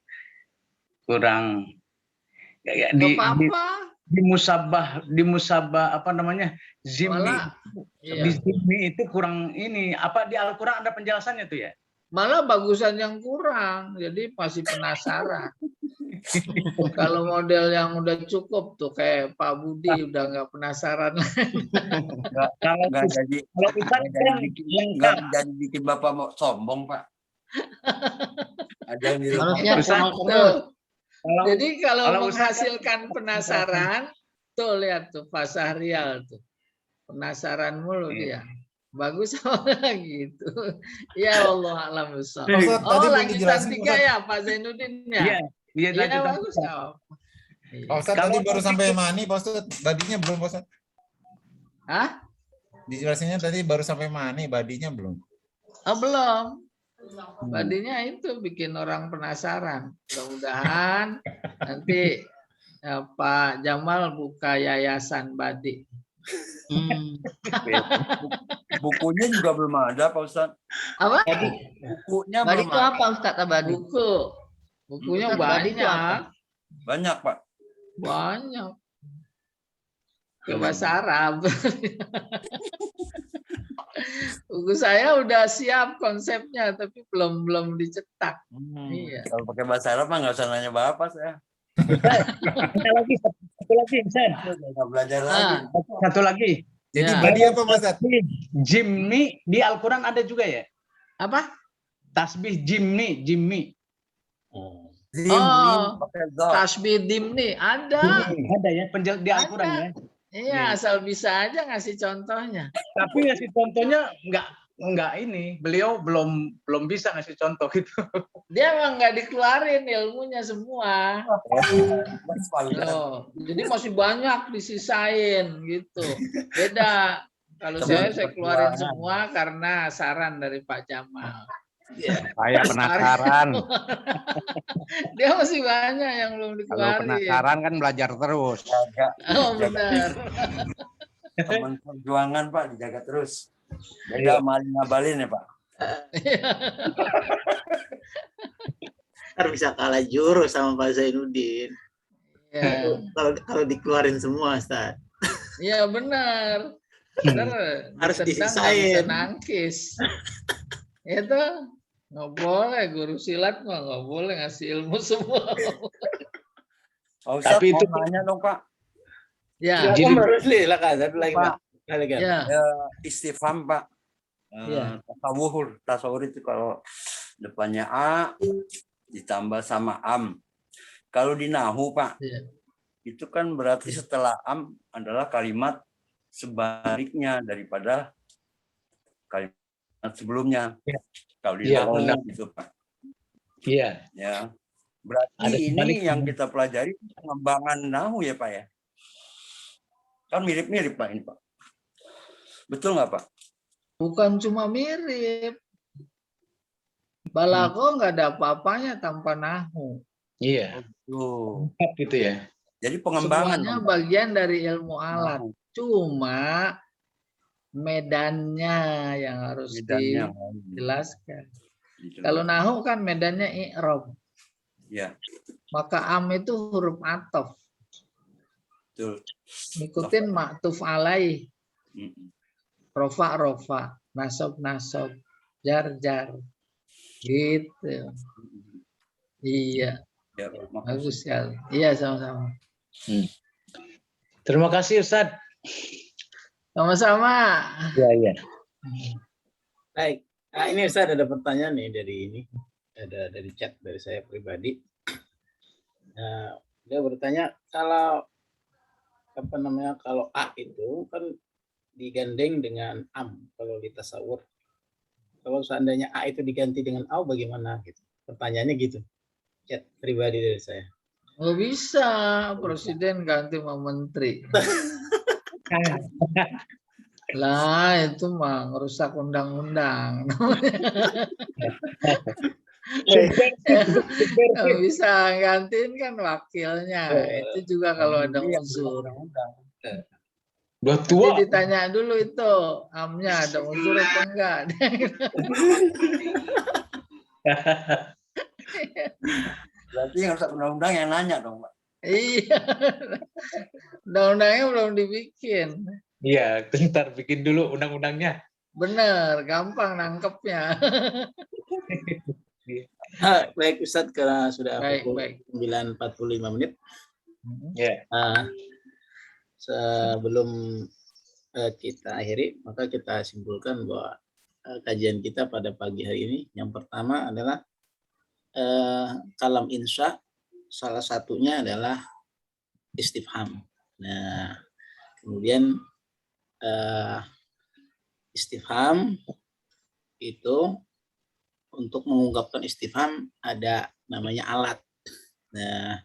Kurang. Di musabah apa namanya? Zimmi. Di Zimmi itu kurang ini. Apa di Al-Quran ada penjelasannya tuh ya? Malah bagusan yang kurang, jadi masih penasaran. Kalau model yang udah cukup tuh kayak Pak Budi udah nggak penasaran. Nggak jadi bikin Bapak mau sombong Pak. Ada yang jadi kalau menghasilkan penasaran, tuh lihat tuh Pak Sahrial tuh penasaran mulu dia. Bagus gitu. Ya Allah alam besar. Oh, lanjutan 3 ya Pak Zainuddin ya. Iya, bagus. Pak Ustadz tadi baru sampai mani, Pak Ustadz. Badinya belum, Pak Ustadz. Hah? Dijelasinnya tadi baru sampai mani, badinya belum. Oh, belum. Badinya itu bikin orang penasaran. Mudah-mudahan nanti Pak Jamal buka yayasan badi. Hmm. Bukunya juga belum ada, Pak Ustadz. Apa? Bukunya Abadi belum itu ada. apa Ustadz Abadi? Bukunya Ustadz, Abadi itu apa? banyak. Banyak, Pak. Banyak. Ke bahasa Arab. Buku saya udah siap konsepnya, tapi belum dicetak. Iya. Kalau pakai bahasa Arab mah nggak usah nanya Bapak saya. Satu lagi, Sen. Nggak belajar lagi. Satu lagi. Jadi Ya. badi apa Pak Ustadz? Jimny di Al-Quran ada juga ya? Apa? Tasbih Jimny. Zim, Oh, pakai dot. tasbih dimni ada. Ada ya di Al-Quran ya. Iya, asal bisa aja ngasih contohnya. Tapi ngasih contohnya nggak ini. Beliau belum bisa ngasih contoh gitu. Dia emang nggak dikeluarin ilmunya semua. Loh, jadi masih banyak disisain gitu. Beda. Kalau saya keluarin semua karena saran dari Pak Jamal. Saya penasaran. Dia masih banyak yang belum Kalau dikeluarin. penasaran kan belajar terus. Oh benar. Teman perjuangan Pak dijaga terus. Beda maling ngabalin ya Pak. Ntar bisa kalah jurus sama Pak Zainuddin. Iya. Kalau dikeluarin semua, Ustaz. Iya benar. Benar. Harus Ditendang nggak disisain. bisa nangkis. Itu nggak boleh, guru silat mah nggak boleh ngasih ilmu semua. Pak Ustadz Tapi mau itu- nanya dong Pak. Ya, Silakan, satu lagi, Pak. Pak. ya, Istifham Pak. Iya. Tasawur itu kalau depannya A ditambah sama am. Kalau di nahu Pak, Iya. itu kan berarti setelah am adalah kalimat sebaliknya daripada kalimat sebelumnya. Iya. Kalau di Iya, nahu benar. gitu Pak. Iya. Ya. Berarti Ada ini sebaliknya. yang kita pelajari pengembangan nahu ya Pak ya. Kan mirip-mirip Pak ini Pak. Betul nggak Pak? Bukan cuma mirip. Balago nggak ada apa-apanya tanpa nahu. Iya. Tuh. Gitu ya. Jadi pengembangan Semuanya dong, Pak. bagian dari ilmu alat. Nahu. Cuma medannya yang harus Medannya. dijelaskan. Gitu. Kalau nahu kan medannya i'rab. Ya, Maka am itu huruf atof. betul. Ngikutin maktuf alaih. Mm-mm. Rofa, nasab, jar. Gitu. Iya, Ya, Pak. Makasih. bagus sekali. Iya, sama-sama. Terima kasih Ustadz. Sama-sama. Iya. Baik. Nah, ini Ustaz ada pertanyaan nih dari ini. Ada dari chat dari saya pribadi. Nah, dia bertanya kalau kalau A itu kan digandeng dengan am kalau di tasawur. Kalau seandainya A itu diganti dengan au bagaimana gitu. Pertanyaannya gitu. Chat pribadi dari saya. Nggak bisa presiden ganti sama menteri. Lah itu mah ngerusak undang-undang. Nggak bisa gantiin kan wakilnya. Itu juga kalau ada unsur. Udah tua. Jadi ditanya dulu itu amnya ada unsur apa enggak. Berarti yang rusak undang-undang yang nanya dong, Pak. Iya. Undang-undangnya belum dibikin. Iya, bentar bikin dulu undang-undangnya. Bener, gampang nangkepnya. Baik Ustaz, karena sudah Baik, pukul baik. 9.45 menit. Ya. Sebelum kita akhiri, maka kita simpulkan bahwa kajian kita pada pagi hari ini, yang pertama adalah kalam insya, salah satunya adalah istifham. Nah, kemudian istifham itu untuk mengungkapkan istifham ada namanya alat. Nah,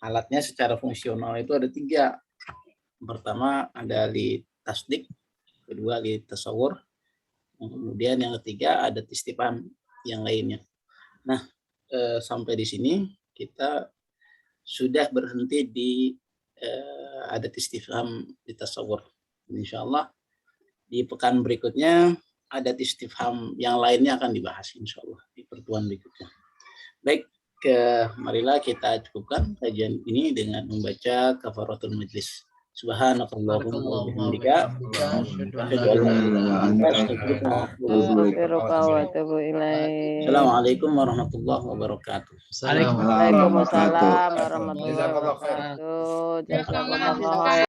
alatnya secara fungsional itu ada 3. Pertama ada li tasdik, kedua li tasawur, kemudian yang ketiga ada istifham yang lainnya. Nah, sampai di sini kita sudah berhenti di adat istifham di tasawur. Insya Allah di pekan berikutnya adat istifham yang lainnya akan dibahas insya Allah di pertemuan berikutnya. Baik, marilah kita cukupkan kajian ini dengan membaca kafaratul majlis. Subhanakallahumma wa bihamdika Assalamualaikum warahmatullahi wabarakatuh. Waalaikumsalam warahmatullahi wabarakatuh. Jazakallah.